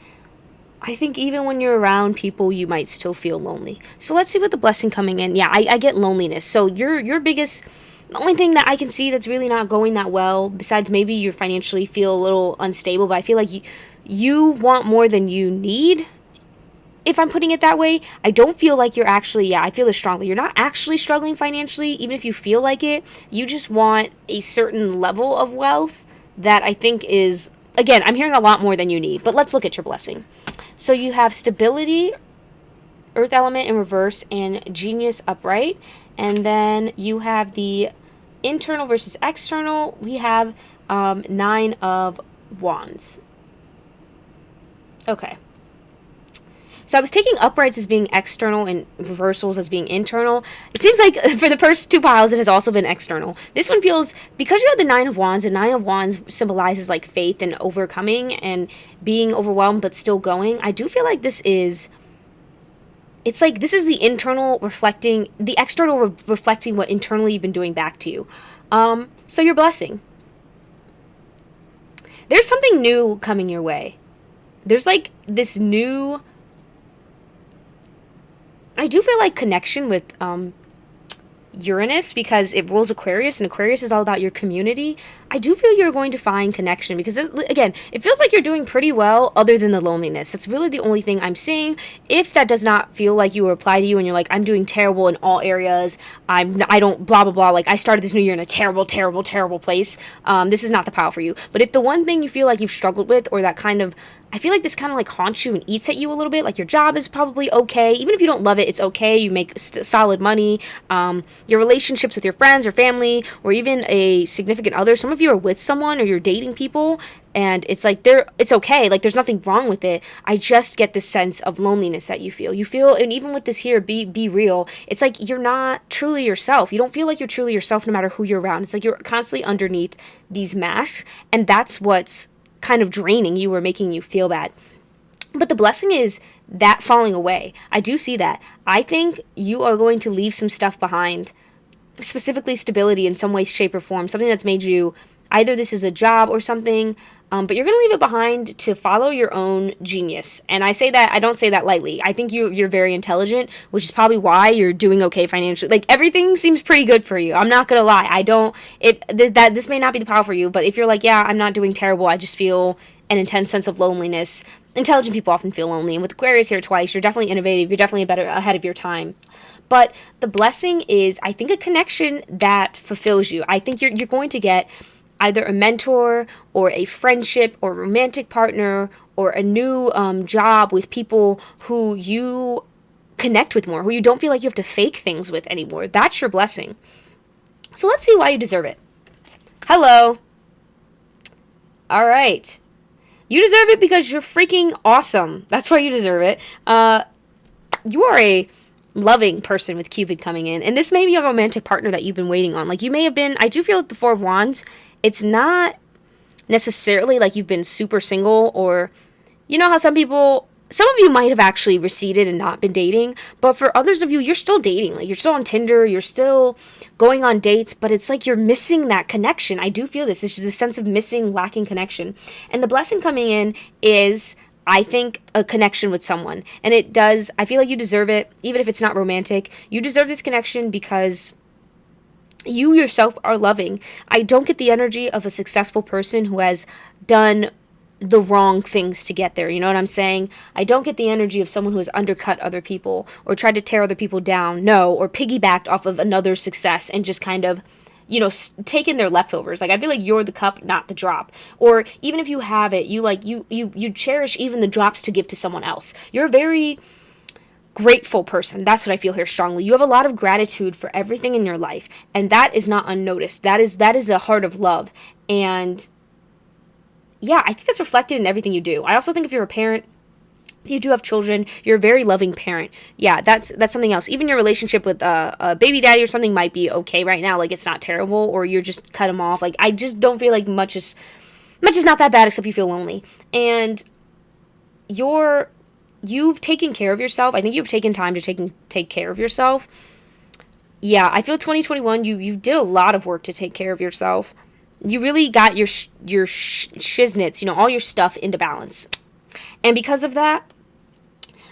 I think even when you're around people, you might still feel lonely. So let's see what the blessing coming in. Yeah, I get loneliness. So your biggest, the only thing that I can see that's really not going that well, besides maybe you financially feel a little unstable, but I feel like you want more than you need. If I'm putting it that way, I don't feel like you're actually, I feel this strongly. You're not actually struggling financially, even if you feel like it. You just want a certain level of wealth that I think is, again, I'm hearing a lot more than you need. But let's look at your blessing. So you have stability, earth element in reverse, and genius upright. And then you have the internal versus external. We have 9 of wands. Okay. So I was taking uprights as being external and reversals as being internal. It seems like for the first 2 piles, it has also been external. This one feels, because you have the 9 of wands, and 9 of wands symbolizes like faith and overcoming and being overwhelmed but still going. I do feel like this is, it's like this is the internal reflecting, the external reflecting what internally you've been doing back to you. So your blessing. There's something new coming your way. There's like this new, I do feel like connection with Uranus, because it rules Aquarius, and Aquarius is all about your community. I do feel you're going to find connection, because, again, it feels like you're doing pretty well other than the loneliness. That's really the only thing I'm seeing. If that does not feel like you apply to you and you're like, I'm doing terrible in all areas, I don't blah, blah, blah, like I started this new year in a terrible, terrible, terrible place, this is not the pile for you. But if the one thing you feel like you've struggled with, or that kind of, I feel like this kind of like haunts you and eats at you a little bit. Like your job is probably okay. Even if you don't love it, it's okay. You make solid money. Your relationships with your friends or family, or even a significant other. Some of you are with someone, or you're dating people, and it's like it's okay. Like there's nothing wrong with it. I just get this sense of loneliness that you feel. You feel, and even with this here, be real. It's like you're not truly yourself. You don't feel like you're truly yourself no matter who you're around. It's like you're constantly underneath these masks, and that's what's kind of draining you or making you feel bad. But the blessing is that falling away. I do see that. I think you are going to leave some stuff behind, specifically stability in some way, shape, or form. Something that's made you, either this is a job or something, but you're going to leave it behind to follow your own genius. And I say that, I don't say that lightly. I think you're very intelligent, which is probably why you're doing okay financially. Like everything seems pretty good for you. I'm not going to lie. This may not be the power for you, but if you're like, yeah, I'm not doing terrible, I just feel an intense sense of loneliness. Intelligent people often feel lonely. And with Aquarius here twice, you're definitely innovative. You're definitely ahead of your time. But the blessing is, I think, a connection that fulfills you. I think you're going to get either a mentor or a friendship or romantic partner or a new job with people who you connect with more, who you don't feel like you have to fake things with anymore. That's your blessing. So let's see why you deserve it. Hello. All right. You deserve it because you're freaking awesome. That's why you deserve it. You are a loving person with Cupid coming in. And this may be a romantic partner that you've been waiting on. Like you may have been, I do feel like the Four of Wands, it's not necessarily like you've been super single, or you know how some of you might have actually receded and not been dating, but for others of you, you're still dating. Like you're still on Tinder, you're still going on dates, but it's like you're missing that connection. I do feel this. It's just a sense of missing, lacking connection. And the blessing coming in is, I think, a connection with someone. And it does, I feel like you deserve it, even if it's not romantic. You deserve this connection because you yourself are loving. I don't get the energy of a successful person who has done the wrong things to get there. You know what I'm saying? I don't get the energy of someone who has undercut other people or tried to tear other people down. No, or piggybacked off of another success and just kind of, taken their leftovers. Like I feel like you're the cup, not the drop. Or even if you have it, you cherish even the drops to give to someone else. You're a very grateful person. That's what I feel here strongly. You have a lot of gratitude for everything in your life, and that is not unnoticed. That is a heart of love. And yeah, I think that's reflected in everything you do. I also think if you're a parent, if you do have children, you're a very loving parent. Yeah, that's something else. Even your relationship with a baby daddy or something might be okay right now. Like it's not terrible, or you're just cut them off. Like I just don't feel like much is not that bad, except you feel lonely. And you've taken care of yourself. I think you've taken time to take care of yourself. Yeah, I feel 2021, you did a lot of work to take care of yourself. You really got your shiznits, all your stuff into balance. And because of that,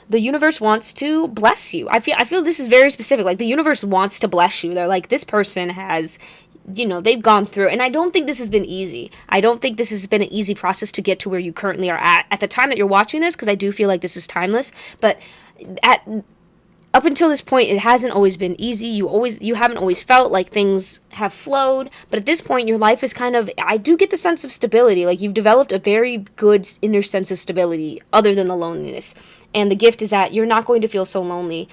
the universe wants to bless you. I feel this is very specific. Like, the universe wants to bless you. They're like, this person has, they've gone through. And I don't think this has been easy. I don't think this has been an easy process to get to where you currently are at the time that you're watching this, because I do feel like this is timeless. But up until this point, it hasn't always been easy. You haven't always felt like things have flowed. But at this point, your life is kind of, I do get the sense of stability. Like, you've developed a very good inner sense of stability other than the loneliness. And the gift is that you're not going to feel so lonely.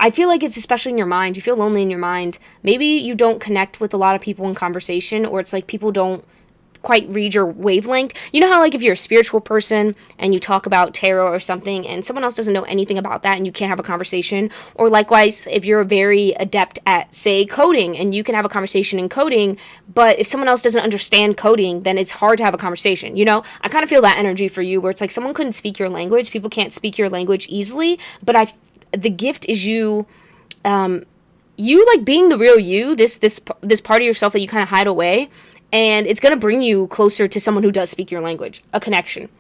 I feel like it's especially in your mind. You feel lonely in your mind. Maybe you don't connect with a lot of people in conversation, or it's like people don't quite read your wavelength. You know how, like, if you're a spiritual person and you talk about tarot or something and someone else doesn't know anything about that and you can't have a conversation, or likewise if you're very adept at, say, coding and you can have a conversation in coding, but if someone else doesn't understand coding, then it's hard to have a conversation. I kind of feel that energy for you, where it's like someone couldn't speak your language. People can't speak your language easily, but the gift is you like being the real you, this part of yourself that you kind of hide away. And it's going to bring you closer to someone who does speak your language, a connection,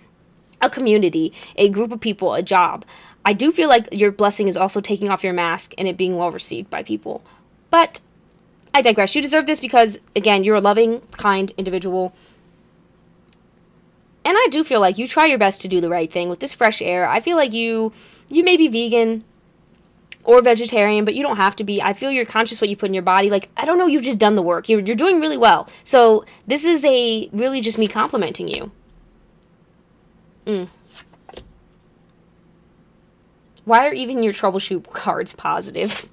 a community, a group of people, a job. I do feel like your blessing is also taking off your mask and it being well received by people. But I digress. You deserve this because, again, you're a loving, kind individual. And I do feel like you try your best to do the right thing with this fresh air. I feel like you may be vegan or vegetarian, but you don't have to be. I feel you're conscious what you put in your body. Like, I don't know, you've just done the work. You're doing really well. So this is really just me complimenting you. Why are even your troubleshoot cards positive?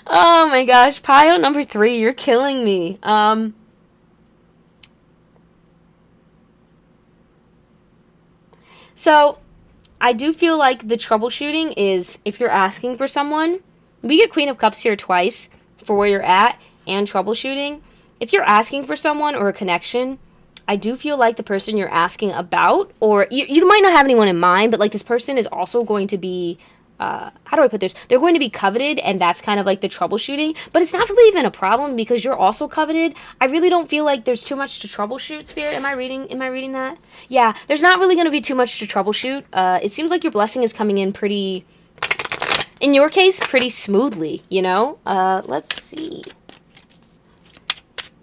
Oh my gosh, pile number 3, you're killing me. So I do feel like the troubleshooting is, if you're asking for someone, we get Queen of Cups here twice for where you're at and troubleshooting. If you're asking for someone or a connection, I do feel like the person you're asking about, or you might not have anyone in mind, but like this person is also going to be, how do I put this? They're going to be coveted, and that's kind of like the troubleshooting. But it's not really even a problem because you're also coveted. I really don't feel like there's too much to troubleshoot, Spirit. Am I reading that? Yeah, there's not really going to be too much to troubleshoot. It seems like your blessing is coming in pretty, in your case, pretty smoothly, Let's see.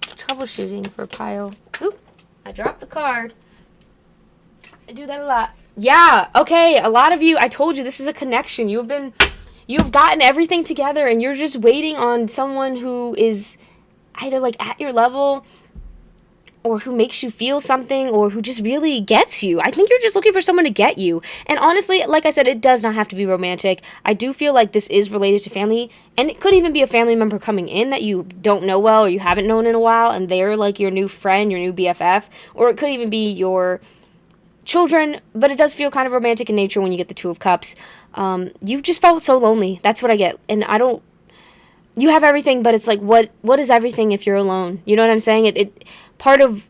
Troubleshooting for pile. Oop, I dropped the card. I do that a lot. Yeah, okay, a lot of you, I told you, this is a connection. You've gotten everything together, and you're just waiting on someone who is either, like, at your level, or who makes you feel something, or who just really gets you. I think you're just looking for someone to get you. And honestly, like I said, it does not have to be romantic. I do feel like this is related to family, and it could even be a family member coming in that you don't know well, or you haven't known in a while, and they're, like, your new friend, your new BFF, or it could even be your children, but it does feel kind of romantic in nature when you get the 2 of Cups. You've just felt so lonely. That's what I get. And you have everything, but it's like, what is everything if you're alone? You know what I'm saying? Part of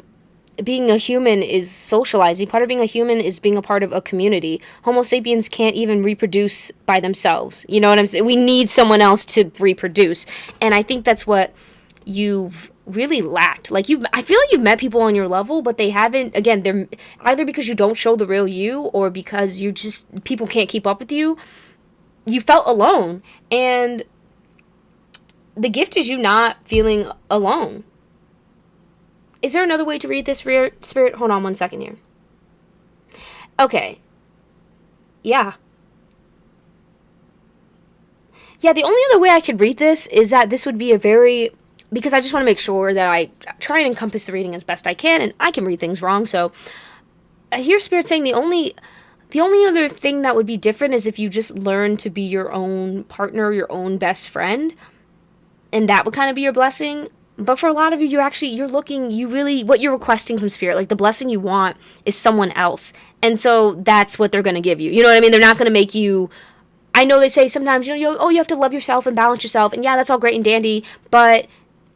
being a human is socializing. Part of being a human is being a part of a community. Homo sapiens can't even reproduce by themselves. You know what I'm saying? We need someone else to reproduce. And I think that's what you've really lacked. Like, I feel like you've met people on your level, but they haven't, again, they're either because you don't show the real you, or because people can't keep up with you. You felt alone, and the gift is you not feeling alone. Is there another way to read this, Spirit? Hold on one second here. Okay. Yeah. Yeah, the only other way I could read this is that this would be because I just want to make sure that I try and encompass the reading as best I can, and I can read things wrong, so I hear Spirit saying the only other thing that would be different is if you just learn to be your own partner, your own best friend, and that would kind of be your blessing. But for a lot of you, what you're requesting from Spirit, like the blessing you want is someone else, and so that's what they're going to give you. You know what I mean? They're not going to make you, I know they say sometimes, you have to love yourself and balance yourself, and yeah, that's all great and dandy, but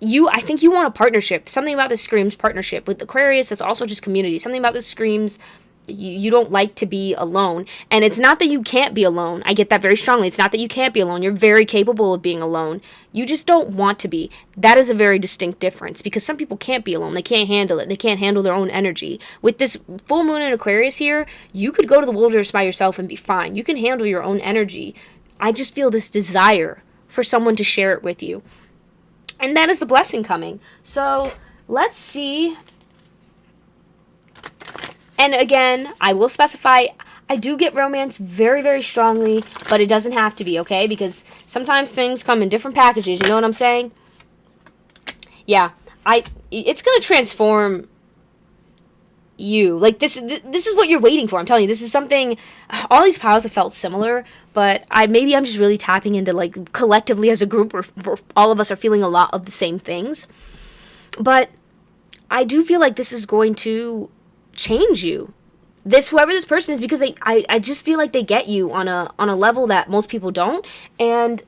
I think you want a partnership. Something about this screams partnership. With Aquarius, that's also just community. Something about this screams You don't like to be alone. And it's not that you can't be alone. I get that very strongly. It's not that you can't be alone. You're very capable of being alone. You just don't want to be. That is a very distinct difference, because some people can't be alone. They can't handle it. They can't handle their own energy. With this full moon in Aquarius here, you could go to the wilderness by yourself and be fine. You can handle your own energy. I just feel this desire for someone to share it with you. And that is the blessing coming. So let's see. And again, I will specify, I do get romance very, very strongly, but it doesn't have to be, okay? Because sometimes things come in different packages, you know what I'm saying? Yeah, it's going to transform you. Like, this is what you're waiting for, I'm telling you. This is something, all these piles have felt similar, but maybe I'm just really tapping into, like, collectively as a group, where all of us are feeling a lot of the same things. But I do feel like this is going to change you. Whoever this person is, because I just feel like they get you on a level that most people don't, and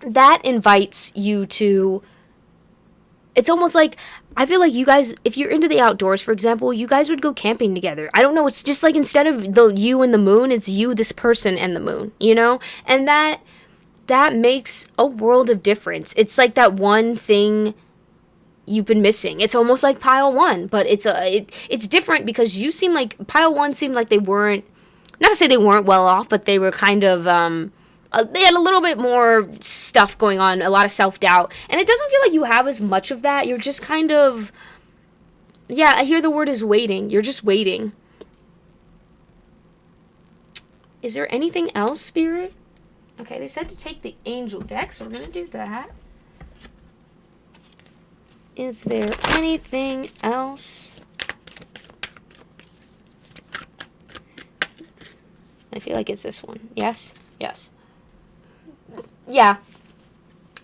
that invites you to, it's almost like, I feel like you guys, if you're into the outdoors, for example, you guys would go camping together. I don't know, it's just like, instead of the you and the moon, it's you, this person, and the moon, you know? And that makes a world of difference. It's like that one thing you've been missing. It's almost like pile 1, but it's different, because you seem like, pile 1 seemed like they weren't, not to say they weren't well off, but they were kind of, they had a little bit more stuff going on, a lot of self-doubt, and it doesn't feel like you have as much of that. You're just kind of, yeah, I hear the word is waiting. You're just waiting. Is there anything else, Spirit? Okay, they said to take the angel deck, so we're gonna do that. Is there anything else? I feel like it's this one. Yes? Yes. Yeah.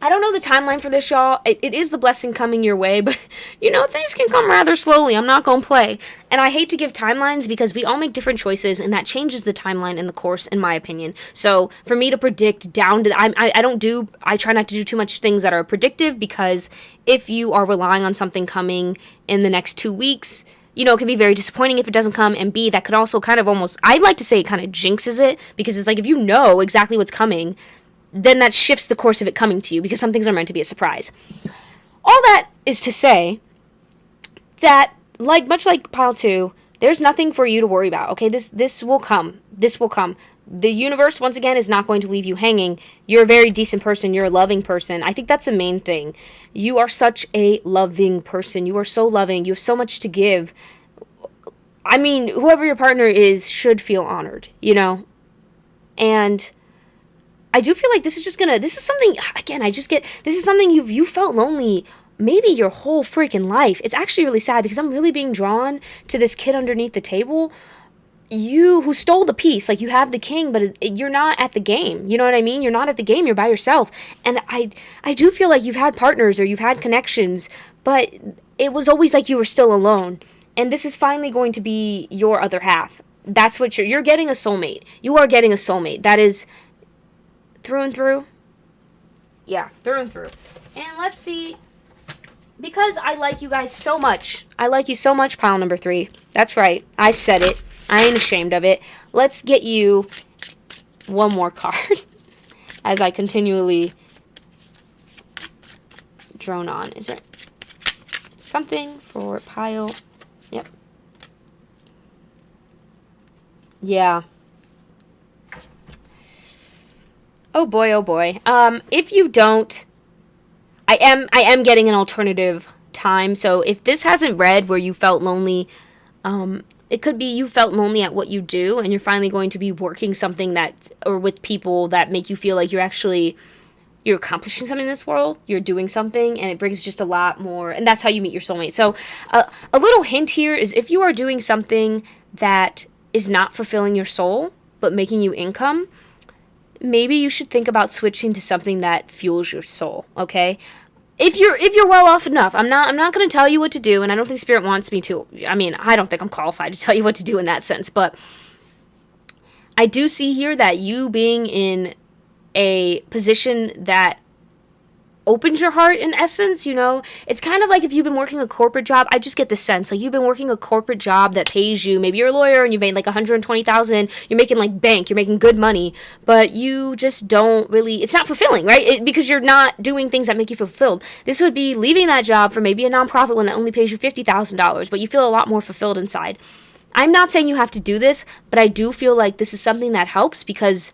I don't know the timeline for this, y'all. It is the blessing coming your way, but, you know, things can come rather slowly. I'm not going to play. And I hate to give timelines, because we all make different choices, and that changes the timeline in the course, in my opinion. So for me to predict down to, I try not to do too much things that are predictive, because if you are relying on something coming in the next 2 weeks, you know, it can be very disappointing if it doesn't come, and B, that could also kind of almost, I'd like to say it kind of jinxes it, because it's like, if you know exactly what's coming, then that shifts the course of it coming to you, because some things are meant to be a surprise. All that is to say that, like, much like pile 2, there's nothing for you to worry about, okay? This will come. This will come. The universe, once again, is not going to leave you hanging. You're a very decent person. You're a loving person. I think that's the main thing. You are such a loving person. You are so loving. You have so much to give. I mean, whoever your partner is should feel honored, you know? And I do feel like this is something, again, this is something you felt lonely maybe your whole freaking life. It's actually really sad, because I'm really being drawn to this kid underneath the table. You who stole the piece, like, you have the king, but you're not at the game. You know what I mean? You're not at the game. You're by yourself. And I do feel like you've had partners, or you've had connections, but it was always like you were still alone. And this is finally going to be your other half. That's what you're getting, a soulmate. You are getting a soulmate. That is through and through. Yeah, through and through. And let's see, because I like you guys so much. I like you so much, pile number 3. That's right. I said it. I ain't ashamed of it. Let's get you one more card as I continually drone on. Is there something for pile? Yep. Yeah. Oh boy, oh boy. If you don't, I am getting an alternative time. So if this hasn't read where you felt lonely, it could be you felt lonely at what you do, and you're finally going to be working something or with people that make you feel like you're accomplishing something in this world. You're doing something, and it brings just a lot more, and that's how you meet your soulmate. So a little hint here is, if you are doing something that is not fulfilling your soul, but making you income, maybe you should think about switching to something that fuels your soul, okay? If you're well off enough. I'm not going to tell you what to do, and I don't think Spirit wants me to. I mean, I don't think I'm qualified to tell you what to do in that sense, but I do see here that you being in a position that opens your heart in essence, you know. It's kind of like if you've been working a corporate job. I just get the sense like you've been working a corporate job that pays you, maybe you're a lawyer and you made like 120,000, you're making like bank, you're making good money, but you just don't really, it's not fulfilling, right? Because you're not doing things that make you fulfilled. This would be leaving that job for maybe a nonprofit one that only pays you $50,000, but you feel a lot more fulfilled inside. I'm not saying you have to do this, but I do feel like this is something that helps because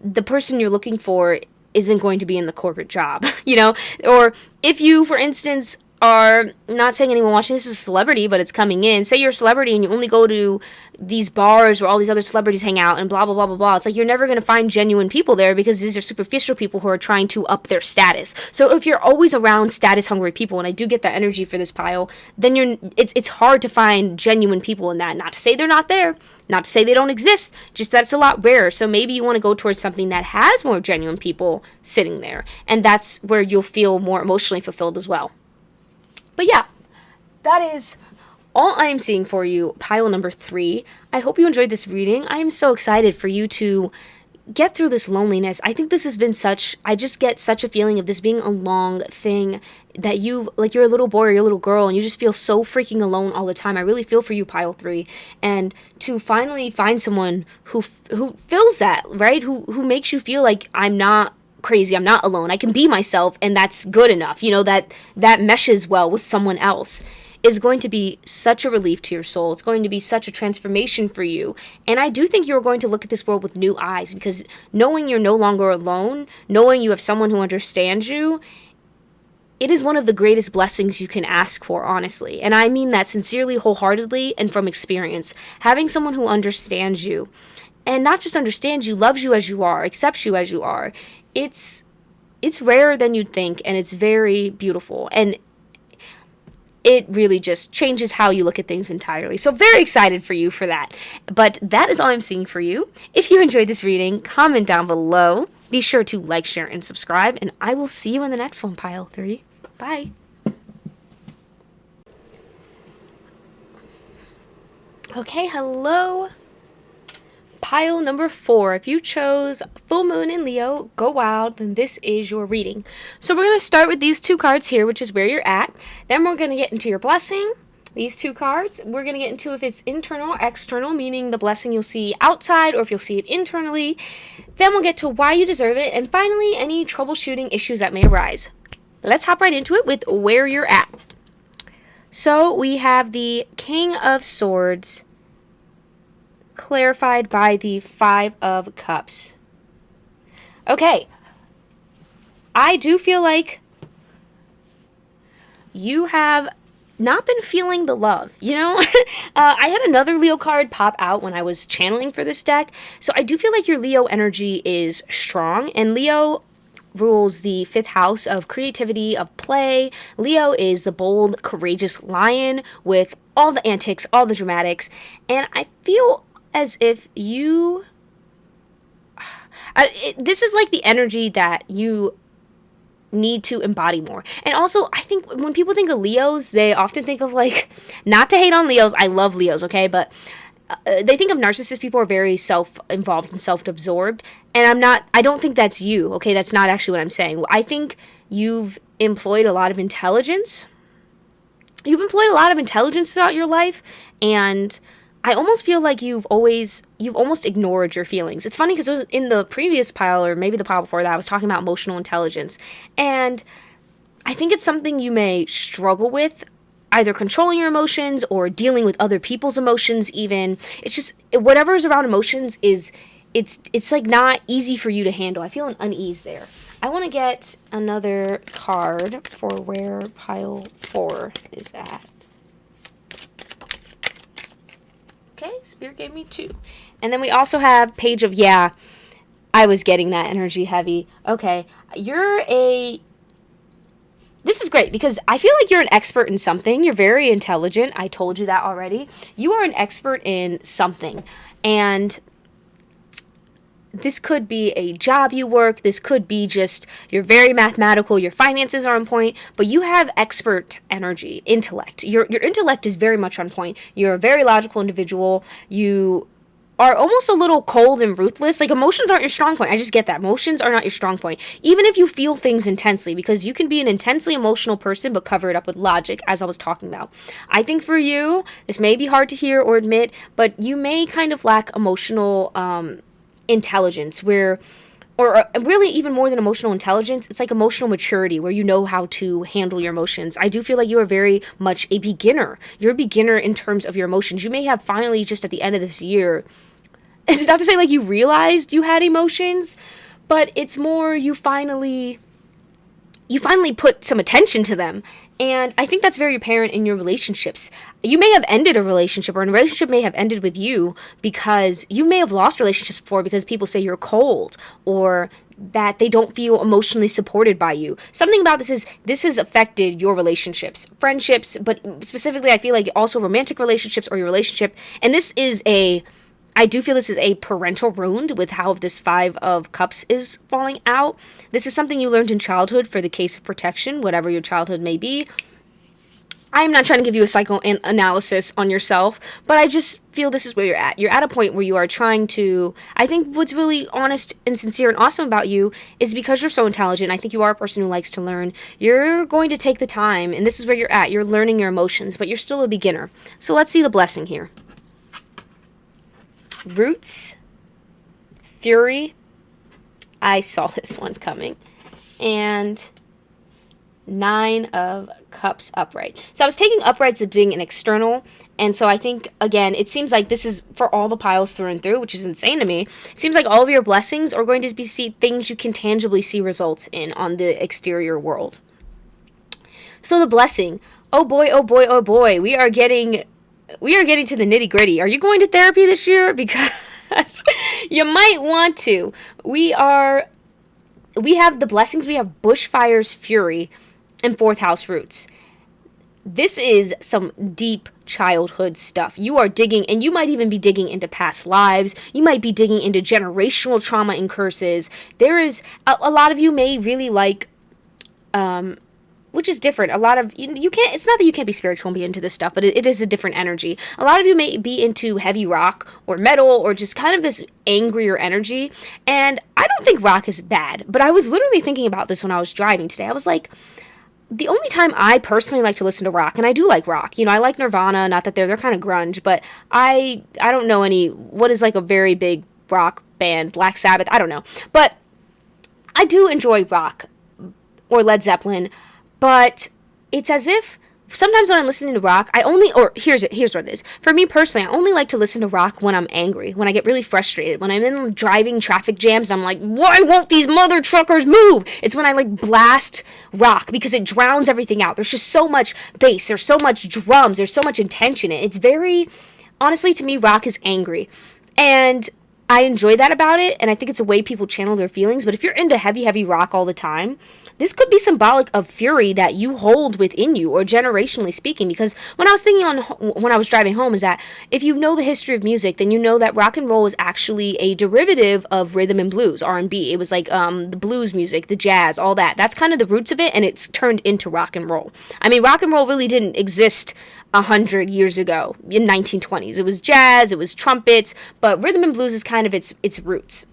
the person you're looking for isn't going to be in the corporate job, you know? Or if you, for instance, are not saying anyone watching this is a celebrity, but it's coming in. Say you're a celebrity and you only go to these bars where all these other celebrities hang out and blah, blah, blah, blah, blah. It's like you're never going to find genuine people there because these are superficial people who are trying to up their status. So if you're always around status-hungry people, and I do get that energy for this pile, then it's hard to find genuine people in that. Not to say they're not there, not to say they don't exist, just that it's a lot rarer. So maybe you want to go towards something that has more genuine people sitting there, and that's where you'll feel more emotionally fulfilled as well. But yeah, that is all I am seeing for you, pile number 3. I hope you enjoyed this reading. I am so excited for you to get through this loneliness. I think this has been I just get such a feeling of this being a long thing that you're a little boy or you're a little girl and you just feel so freaking alone all the time. I really feel for you, pile 3. And to finally find someone who fills that, right? Who makes you feel like I'm not crazy, I'm not alone, I can be myself, and that's good enough, you know, that meshes well with someone else, is going to be such a relief to your soul. It's going to be such a transformation for you. And I do think you're going to look at this world with new eyes, because knowing you're no longer alone, knowing you have someone who understands you, it is one of the greatest blessings you can ask for, honestly. And I mean that sincerely, wholeheartedly, and from experience. Having someone who understands you, and not just understands you, loves you as you are, accepts you as you are, it's rarer than you'd think, and it's very beautiful, and it really just changes how you look at things entirely. So very excited for you for that. But that is all I'm seeing for you. If you enjoyed this reading, comment down below. Be sure to like, share, and subscribe, and I will see you in the next one, pile 3. Bye. Okay, hello. Pile number 4. If you chose full moon in Leo, go wild, then this is your reading. So we're going to start with these 2 cards here, which is where you're at. Then we're going to get into your blessing. These 2 cards, we're going to get into if it's internal or external, meaning the blessing you'll see outside or if you'll see it internally. Then we'll get to why you deserve it. And finally, any troubleshooting issues that may arise. Let's hop right into it with where you're at. So we have the King of Swords, clarified by the 5 of Cups. Okay, I do feel like you have not been feeling the love, you know? I had another Leo card pop out when I was channeling for this deck, so I do feel like your Leo energy is strong, and Leo rules the 5th house of creativity, of play. Leo is the bold, courageous lion with all the antics, all the dramatics, and I feel as if you... this is like the energy that you need to embody more. And also, I think when people think of Leos, they often think of, like, not to hate on Leos, I love Leos, okay, but they think of narcissist people are very self-involved and self-absorbed, and I don't think that's you, okay? That's not actually what I'm saying. I think you've employed a lot of intelligence. You've employed a lot of intelligence throughout your life, and I almost feel like you've almost ignored your feelings. It's funny because in the previous pile, or maybe the pile before that, I was talking about emotional intelligence. And I think it's something you may struggle with, either controlling your emotions or dealing with other people's emotions even. It's just, whatever is around emotions it's like not easy for you to handle. I feel an unease there. I want to get another card for where pile 4 is at. Okay, Spirit gave me 2. And then we also have Page of, yeah, I was getting that energy heavy. Okay, this is great because I feel like you're an expert in something. You're very intelligent. I told you that already. You are an expert in something. And this could be a job you work. This could be just you're very mathematical. Your finances are on point. But you have expert energy, intellect. Your intellect is very much on point. You're a very logical individual. You are almost a little cold and ruthless. Like, emotions aren't your strong point. I just get that. Emotions are not your strong point. Even if you feel things intensely, because you can be an intensely emotional person but cover it up with logic, as I was talking about. I think for you, this may be hard to hear or admit, but you may kind of lack emotional intelligence, or really even more than emotional intelligence, it's like emotional maturity, where you know how to handle your emotions. I do feel like you are very much a beginner. You're a beginner in terms of your emotions. You may have finally, just at the end of this year, it's not to say like you realized you had emotions, but it's more you finally put some attention to them. And I think that's very apparent in your relationships. You may have ended a relationship, or a relationship may have ended with you because you may have lost relationships before because people say you're cold, or that they don't feel emotionally supported by you. Something about this has affected your relationships, friendships, but specifically I feel like also romantic relationships or your relationship. And I do feel this is a parental wound with how this 5 of Cups is falling out. This is something you learned in childhood for the case of protection, whatever your childhood may be. I'm not trying to give you a psychoanalysis on yourself, but I just feel this is where you're at. You're at a point where you are trying to... I think what's really honest and sincere and awesome about you is because you're so intelligent. I think you are a person who likes to learn. You're going to take the time, and this is where you're at. You're learning your emotions, but you're still a beginner. So let's see the blessing here. Roots, Fury, I saw this one coming, and 9 of Cups upright. So I was taking uprights as being an external, and so I think, again, it seems like this is for all the piles through and through, which is insane to me. It seems like all of your blessings are going to be things you can tangibly see results in on the exterior world. So the blessing, oh boy, oh boy, oh boy, we are getting to the nitty-gritty. Are you going to therapy this year? Because you might want to. We have the blessings. We have bushfires, fury, and 4th house roots. This is some deep childhood stuff. You are digging, and you might even be digging into past lives. You might be digging into generational trauma and curses. There is a lot of you may really like which is different. A lot of you can't. It's not that you can't be spiritual and be into this stuff, but it is a different energy. A lot of you may be into heavy rock or metal or just kind of this angrier energy. And I don't think rock is bad, but I was literally thinking about this when I was driving today. I was like, the only time I personally like to listen to rock, and I do like rock. I like Nirvana. Not that they're kind of grunge, but I don't know what is like a very big rock band, Black Sabbath. I don't know, but I do enjoy rock or Led Zeppelin. But it's as if sometimes when I'm listening to rock, here's what it is. For me personally, I only like to listen to rock when I'm angry, when I get really frustrated, when I'm in driving traffic jams, and I'm like, why won't these mother truckers move? It's when I like blast rock because it drowns everything out. There's just so much bass, there's so much drums, there's so much intention. It's very, honestly, to me, rock is angry. And I enjoy that about it, and I think it's a way people channel their feelings. But if you're into heavy, heavy rock all the time, this could be symbolic of fury that you hold within you, or generationally speaking. Because when I was thinking when I was driving home, is that if you know the history of music, then you know that rock and roll is actually a derivative of rhythm and blues, R&B. It was like the blues music, the jazz, all that. That's kind of the roots of it, and it's turned into rock and roll. I mean, rock and roll really didn't exist 100 years ago in 1920s. It was jazz, it was trumpets, but rhythm and blues is kind of its roots.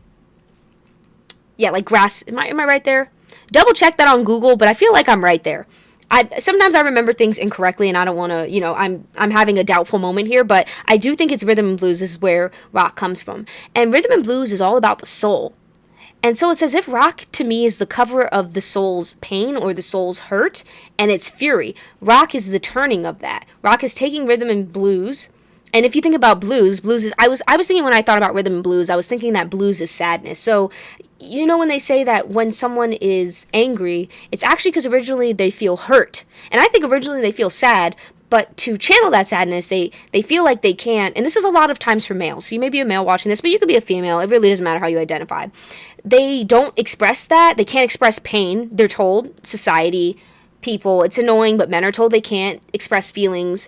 Yeah, like grass. Am I right there? Double check that on Google, but I feel like I'm right there. Sometimes I remember things incorrectly, and I don't want to, I'm having a doubtful moment here, but I do think it's rhythm and blues is where rock comes from. And rhythm and blues is all about the soul. And so it's as if rock, to me, is the cover of the soul's pain or the soul's hurt, and it's fury. Rock is the turning of that. Rock is taking rhythm and blues, and if you think about blues is... I was thinking when I thought about rhythm and blues, I was thinking that blues is sadness. So, when they say that when someone is angry, it's actually because originally they feel hurt. And I think originally they feel sad, but to channel that sadness, they feel like they can't. And this is a lot of times for males. So you may be a male watching this, but you could be a female. It really doesn't matter how you identify. They don't express that. They can't express pain. They're told, society, people, it's annoying, but men are told they can't express feelings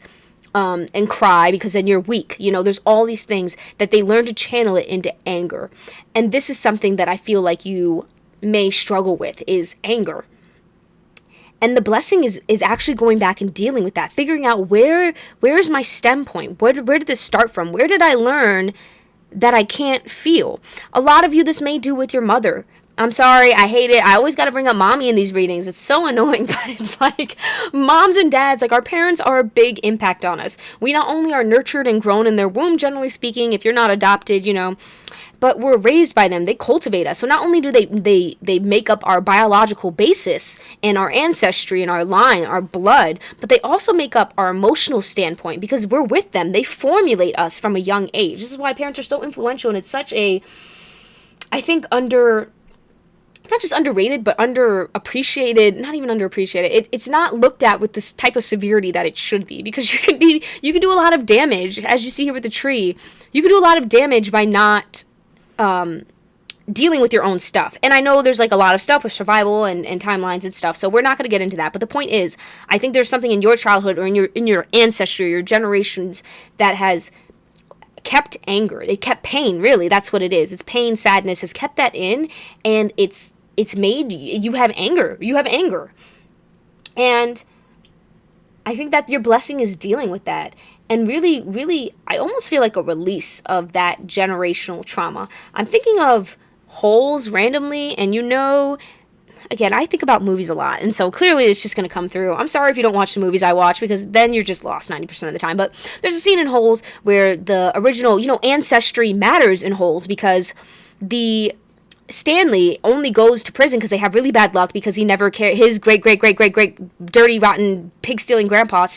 and cry because then you're weak. There's all these things that they learn to channel it into anger. And this is something that I feel like you may struggle with, is anger. And the blessing is actually going back and dealing with that, figuring out where's my stem point? Where did this start from? Where did I learn that I can't feel. A lot of you, this may do with your mother. I'm sorry, I hate it. I always got to bring up mommy in these readings. It's so annoying, but it's like moms and dads, like our parents are a big impact on us. We not only are nurtured and grown in their womb, generally speaking, if you're not adopted, but we're raised by them. They cultivate us. So not only do they make up our biological basis and our ancestry and our line, our blood, but they also make up our emotional standpoint because we're with them. They formulate us from a young age. This is why parents are so influential, and it's such a, I think, not just underrated, but underappreciated, not even underappreciated. It's not looked at with this type of severity that it should be, because you can do a lot of damage, as you see here with the tree. You can do a lot of damage by not dealing with your own stuff. And I know there's like a lot of stuff with survival and timelines and stuff, so we're not going to get into that. But the point is, I think there's something in your childhood or in your ancestry, your generations, that has kept anger. It kept pain, really. That's what it is. It's pain, sadness has kept that in, and it's made you have anger. You have anger. And I think that your blessing is dealing with that. And really, really, I almost feel like a release of that generational trauma. I'm thinking of holes randomly, and again, I think about movies a lot, and so clearly it's just going to come through. I'm sorry if you don't watch the movies I watch, because then you're just lost 90% of the time. But there's a scene in Holes where the original, ancestry matters in Holes, because the Stanley only goes to prison because they have really bad luck, because he never his great dirty rotten pig stealing grandpa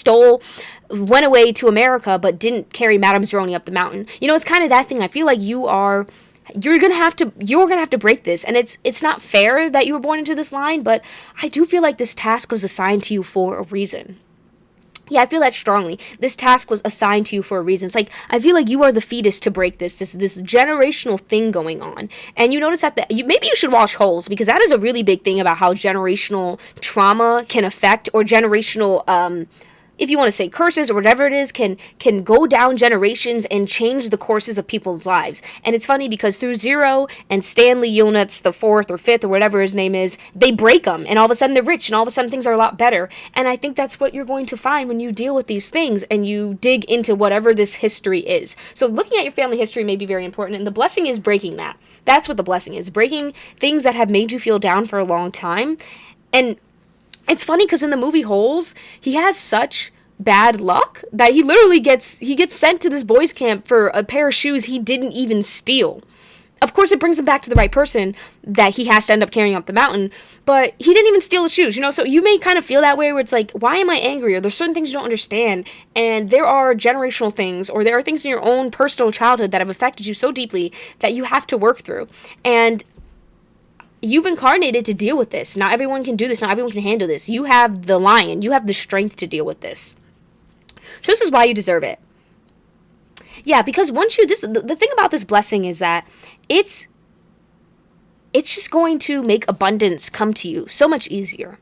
went away to America but didn't carry Madame Zeroni up the mountain. It's kind of that thing. I feel like you're gonna have to break this, and it's not fair that you were born into this line, but I do feel like this task was assigned to you for a reason. Yeah, I feel that strongly. This task was assigned to you for a reason. It's like, I feel like you are the fetus to break this generational thing going on. And you notice that maybe you should watch Holes, because that is a really big thing about how generational trauma can affect, or generational, if you want to say curses or whatever it is, can go down generations and change the courses of people's lives. And it's funny because through Zero and Stanley Yonutz the fourth or fifth or whatever his name is, they break them, and all of a sudden they're rich, and all of a sudden things are a lot better. And I think that's what you're going to find when you deal with these things and you dig into whatever this history is. So looking at your family history may be very important, and the blessing is breaking that. That's what the blessing is, breaking things that have made you feel down for a long time. And it's funny because in the movie Holes, he has such bad luck that he literally gets sent to this boys camp for a pair of shoes he didn't even steal. Of course, it brings him back to the right person that he has to end up carrying up the mountain, but he didn't even steal the shoes, So you may kind of feel that way, where it's like, why am I angry? Or there's certain things you don't understand, and there are generational things, or there are things in your own personal childhood that have affected you so deeply that you have to work through. And you've incarnated to deal with this. Not everyone can do this. Not everyone can handle this. You have the lion. You have the strength to deal with this. So this is why you deserve it. Yeah, because the thing about this blessing is that it's just going to make abundance come to you so much easier.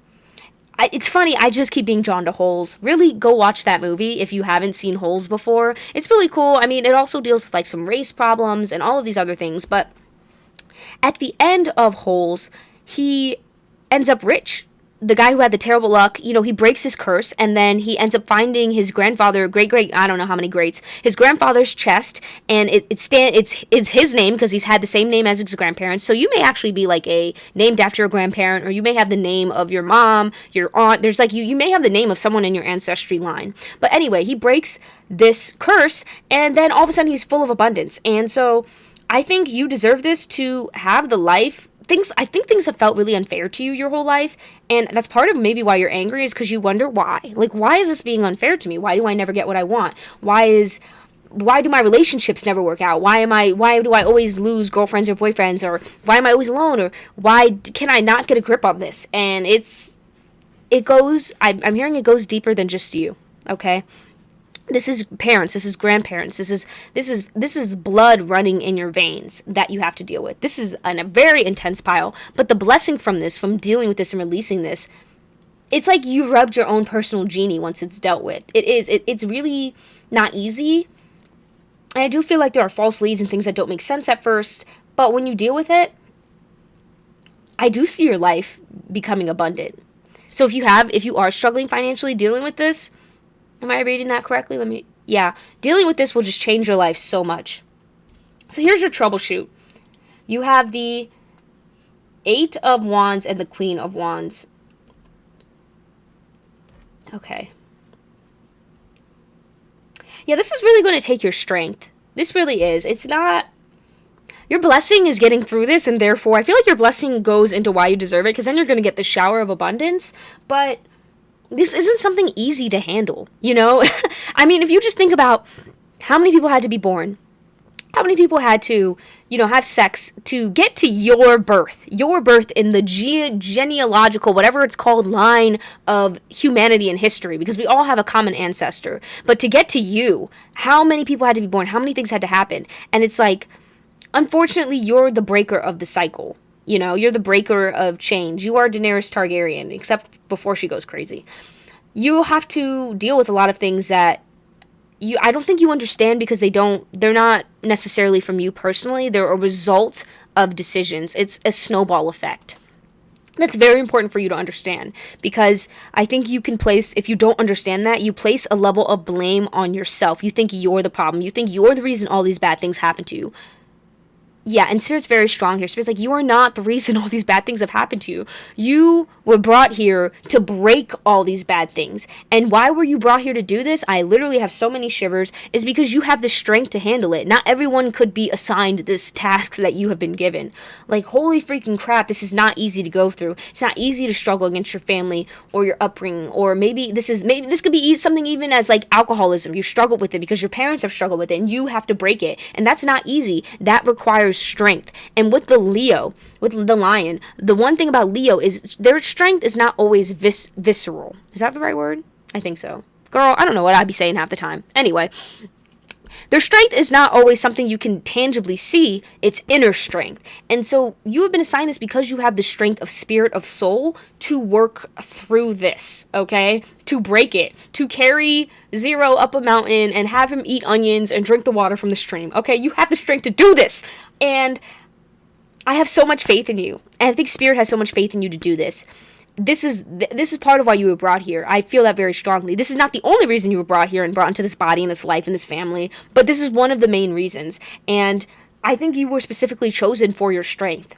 It's funny, I just keep being drawn to Holes. Really, go watch that movie if you haven't seen Holes before. It's really cool. I mean, it also deals with like some race problems and all of these other things, but at the end of Holes, he ends up rich. The guy who had the terrible luck, he breaks his curse, and then he ends up finding his grandfather, I don't know how many greats, his grandfather's chest, and it's his name because he's had the same name as his grandparents. So you may actually be like named after your grandparent, or you may have the name of your mom, your aunt. There's like you may have the name of someone in your ancestry line. But anyway, he breaks this curse, and then all of a sudden he's full of abundance. And so I think you deserve this, to have the life. I think things have felt really unfair to you your whole life, and that's part of maybe why you're angry, is because you wonder why. Like, why is this being unfair to me? Why do I never get what I want? Why do my relationships never work out? Why do I always lose girlfriends or boyfriends? Or why am I always alone? Or why can I not get a grip on this? And I'm hearing it goes deeper than just you, okay? This is parents, this is grandparents, this is blood running in your veins that you have to deal with. This is a very intense pile, but the blessing from dealing with this and releasing this, it's like you rubbed your own personal genie once it's dealt with. It's really not easy, and I do feel like there are false leads and things that don't make sense at first, but when you deal with it, I do see your life becoming abundant. So if you are struggling financially dealing with this, am I reading that correctly? Dealing with this will just change your life so much. So here's your troubleshoot. You have the Eight of Wands and the Queen of Wands. Okay. Yeah, this is really going to take your strength. This really is. It's not... Your blessing is getting through this, and therefore I feel like your blessing goes into why you deserve it, because then you're going to get the shower of abundance. But this isn't something easy to handle, you know? I mean, if you just think about how many people had to be born, how many people had to, you know, have sex to get to your birth in the genealogical, whatever it's called, line of humanity and history, because we all have a common ancestor. But to get to you, how many people had to be born? How many things had to happen? And it's like, unfortunately, you're the breaker of the cycle. You know, you're the breaker of change. You are Daenerys Targaryen, except before she goes crazy. You have to deal with a lot of things that I don't think you understand, because they're not necessarily from you personally. They're a result of decisions. It's a snowball effect. That's very important for you to understand, because I think you can place, if you don't understand that, you place a level of blame on yourself. You think you're the problem. You think you're the reason all these bad things happen to you. Yeah, and Spirit's very strong here. Spirit's like, you are not the reason all these bad things have happened to you. You were brought here to break all these bad things. And why were you brought here to do this? I literally have so many shivers. Is because you have the strength to handle it. Not everyone could be assigned this task that you have been given. Like, holy freaking crap, this is not easy to go through. It's not easy to struggle against your family or your upbringing. Or maybe this could be something even as like alcoholism. You struggled with it because your parents have struggled with it, and you have to break it. And that's not easy. That requires strength. And with the Leo, with the lion, the one thing about Leo is their strength is not always visceral. Is that the right word? I think so. Girl, I don't know what I'd be saying half the time. Anyway, their strength is not always something you can tangibly see. It's inner strength. And so you have been assigned this because you have the strength of spirit, of soul, to work through this, okay? To break it. To carry Zero up a mountain and have him eat onions and drink the water from the stream, okay? You have the strength to do this. And I have so much faith in you. And I think Spirit has so much faith in you to do this. This is part of why you were brought here. I feel that very strongly. This is not the only reason you were brought here and brought into this body and this life and this family, but this is one of the main reasons. And I think you were specifically chosen for your strength.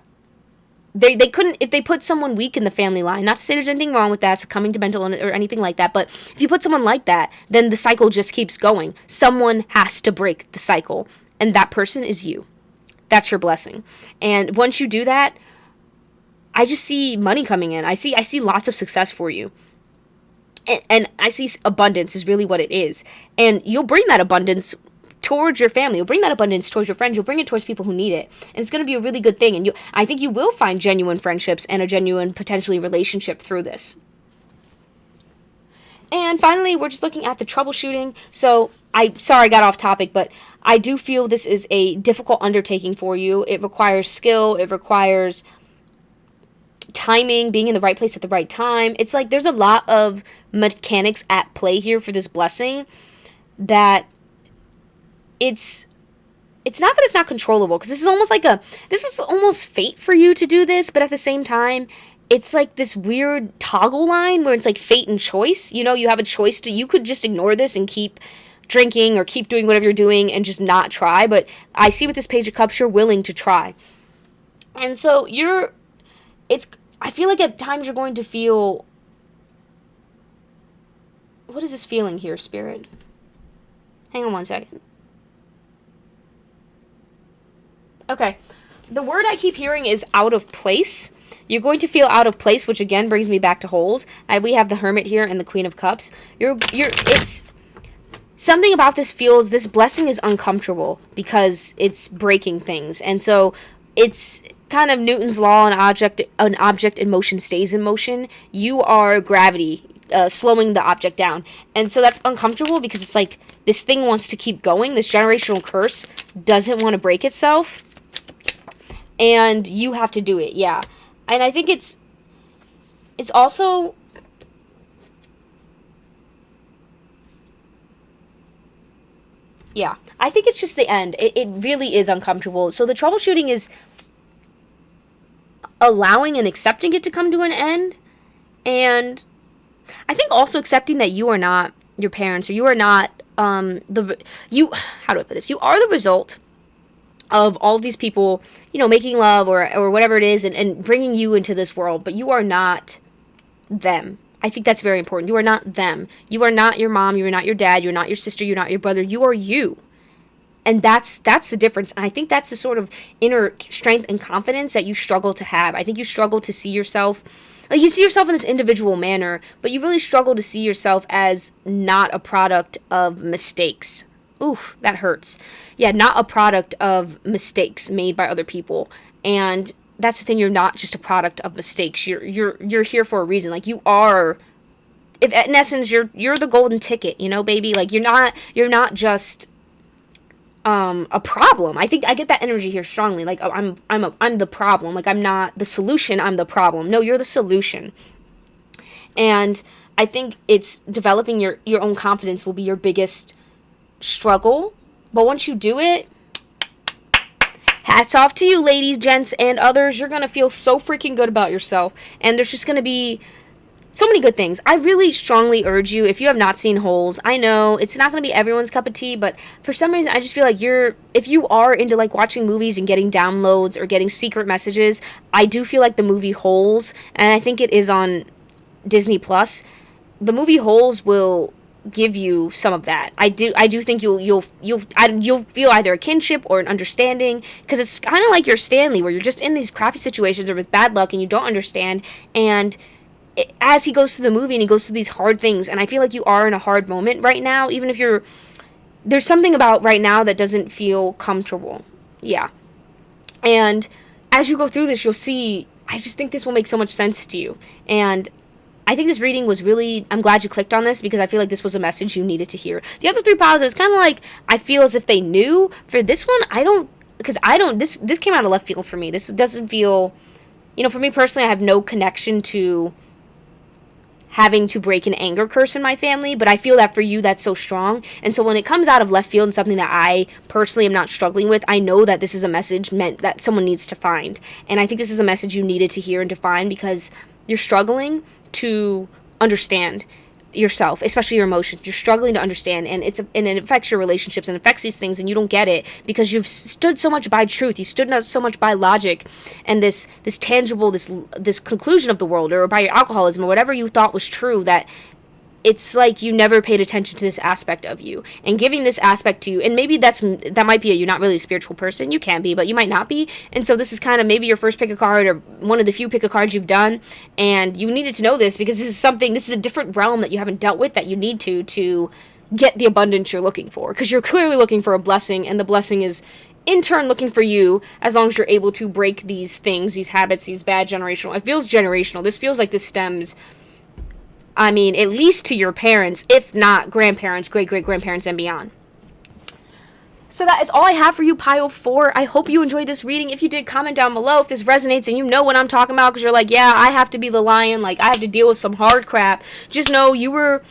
They couldn't, if they put someone weak in the family line, not to say there's anything wrong with that, succumbing to mental illness or anything like that, but if you put someone like that, then the cycle just keeps going. Someone has to break the cycle, and that person is you. That's your blessing. And once you do that, I just see money coming in. I see lots of success for you. And I see abundance is really what it is. And you'll bring that abundance towards your family. You'll bring that abundance towards your friends. You'll bring it towards people who need it. And it's going to be a really good thing. And I think you will find genuine friendships and a genuine, potentially, relationship through this. And finally, we're just looking at the troubleshooting. So, sorry I got off topic, but I do feel this is a difficult undertaking for you. It requires skill. It requires timing, being in the right place at the right time. It's like there's a lot of mechanics at play here for this blessing that it's not that it's not controllable, because this is almost fate for you to do this, but at the same time, it's like this weird toggle line where it's like fate and choice. You know, you have a choice you could just ignore this and keep drinking or keep doing whatever you're doing and just not try, but I see with this Page of Cups, you're willing to try. And so I feel like at times you're going to feel, what is this feeling here, Spirit? Hang on one second. Okay. The word I keep hearing is out of place. You're going to feel out of place, which again brings me back to holes. We have the Hermit here and the Queen of Cups. It's something about this blessing is uncomfortable because it's breaking things. And so it's kind of Newton's law, an object in motion stays in motion. You are gravity, slowing the object down. And so that's uncomfortable because it's like this thing wants to keep going. This generational curse doesn't want to break itself. And you have to do it, yeah. And I think it's also, yeah, I think it's just the end. It really is uncomfortable. So the troubleshooting is allowing and accepting it to come to an end. And I think also accepting that you are not your parents, or you are not, how do I put this? You are the result of all of these people, you know, making love or whatever it is, and bringing you into this world, but you are not them. I think that's very important. You are not them. You are not your mom. You are not your dad. You're not your sister. You're not your brother. You are you. And that's the difference. And I think that's the sort of inner strength and confidence that you struggle to have. I think you struggle to see yourself, like you see yourself in this individual manner, but you really struggle to see yourself as not a product of mistakes. Oof, that hurts. Yeah, not a product of mistakes made by other people. And that's the thing, you're not just a product of mistakes. You're here for a reason. Like, you are, if in essence you're the golden ticket, you know, baby. Like, you're not just a problem. I think I get that energy here strongly. Like, I'm the problem. Like, I'm not the solution, I'm the problem. No, you're the solution. And I think it's developing your own confidence will be your biggest struggle. But once you do it, hats off to you, ladies, gents, and others. You're going to feel so freaking good about yourself. And there's just going to be so many good things. I really strongly urge you, if you have not seen Holes, I know it's not going to be everyone's cup of tea, but for some reason, I just feel like if you are into like watching movies and getting downloads or getting secret messages, I do feel like the movie Holes, and I think it is on Disney Plus, the movie Holes will give you some of that. I do think you'll feel either a kinship or an understanding, because it's kind of like your Stanley, where you're just in these crappy situations or with bad luck and you don't understand, and as he goes through the movie and he goes through these hard things, and I feel like you are in a hard moment right now, even if there's something about right now that doesn't feel comfortable. Yeah. And as you go through this, you'll see, I just think this will make so much sense to you. And I think this reading was really, I'm glad you clicked on this, because I feel like this was a message you needed to hear. The other three positives, kind of like, I feel as if they knew. For this one, this came out of left field for me. This doesn't feel, you know, for me personally, I have no connection to having to break an anger curse in my family, but I feel that for you, that's so strong. And so when it comes out of left field and something that I personally am not struggling with, I know that this is a message meant that someone needs to find. And I think this is a message you needed to hear and to find, because you're struggling to understand yourself, especially your emotions. You're struggling to understand, and it affects your relationships and affects these things, and you don't get it because you've stood so much by truth. You stood so much by logic and this tangible, this conclusion of the world, or by your alcoholism or whatever you thought was true, that it's like you never paid attention to this aspect of you, and giving this aspect to you. And maybe that might be you're not really a spiritual person. You can be, but you might not be. And so this is kind of maybe your first pick a card, or one of the few pick a cards you've done, and you needed to know this, because this is a different realm that you haven't dealt with, that you need to get the abundance you're looking for, because you're clearly looking for a blessing, and the blessing is in turn looking for you, as long as you're able to break these things, these habits, these bad generational. It feels generational. This feels like this stems, I mean, at least to your parents, if not grandparents, great-great-grandparents, and beyond. So that is all I have for you, Pile 4. I hope you enjoyed this reading. If you did, comment down below if this resonates and you know what I'm talking about, because you're like, yeah, I have to be the lion, like, I have to deal with some hard crap. Just know you were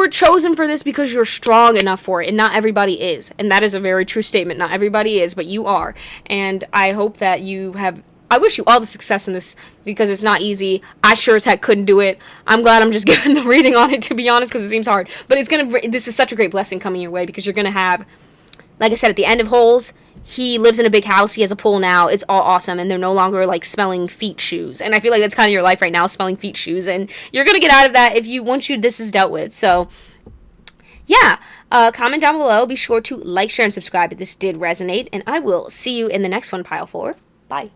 chosen for this because you're strong enough for it, and not everybody is. And that is a very true statement. Not everybody is, but you are. And I hope that I wish you all the success in this, because it's not easy. I sure as heck couldn't do it. I'm glad I'm just giving the reading on it, to be honest, because it seems hard. But this is such a great blessing coming your way, because you're going to have, like I said, at the end of Holes, he lives in a big house. He has a pool now. It's all awesome. And they're no longer, like, smelling feet shoes. And I feel like that's kind of your life right now, smelling feet shoes. And you're going to get out of that once this is dealt with. So, yeah. Comment down below. Be sure to like, share, and subscribe if this did resonate. And I will see you in the next one, Pile 4. Bye.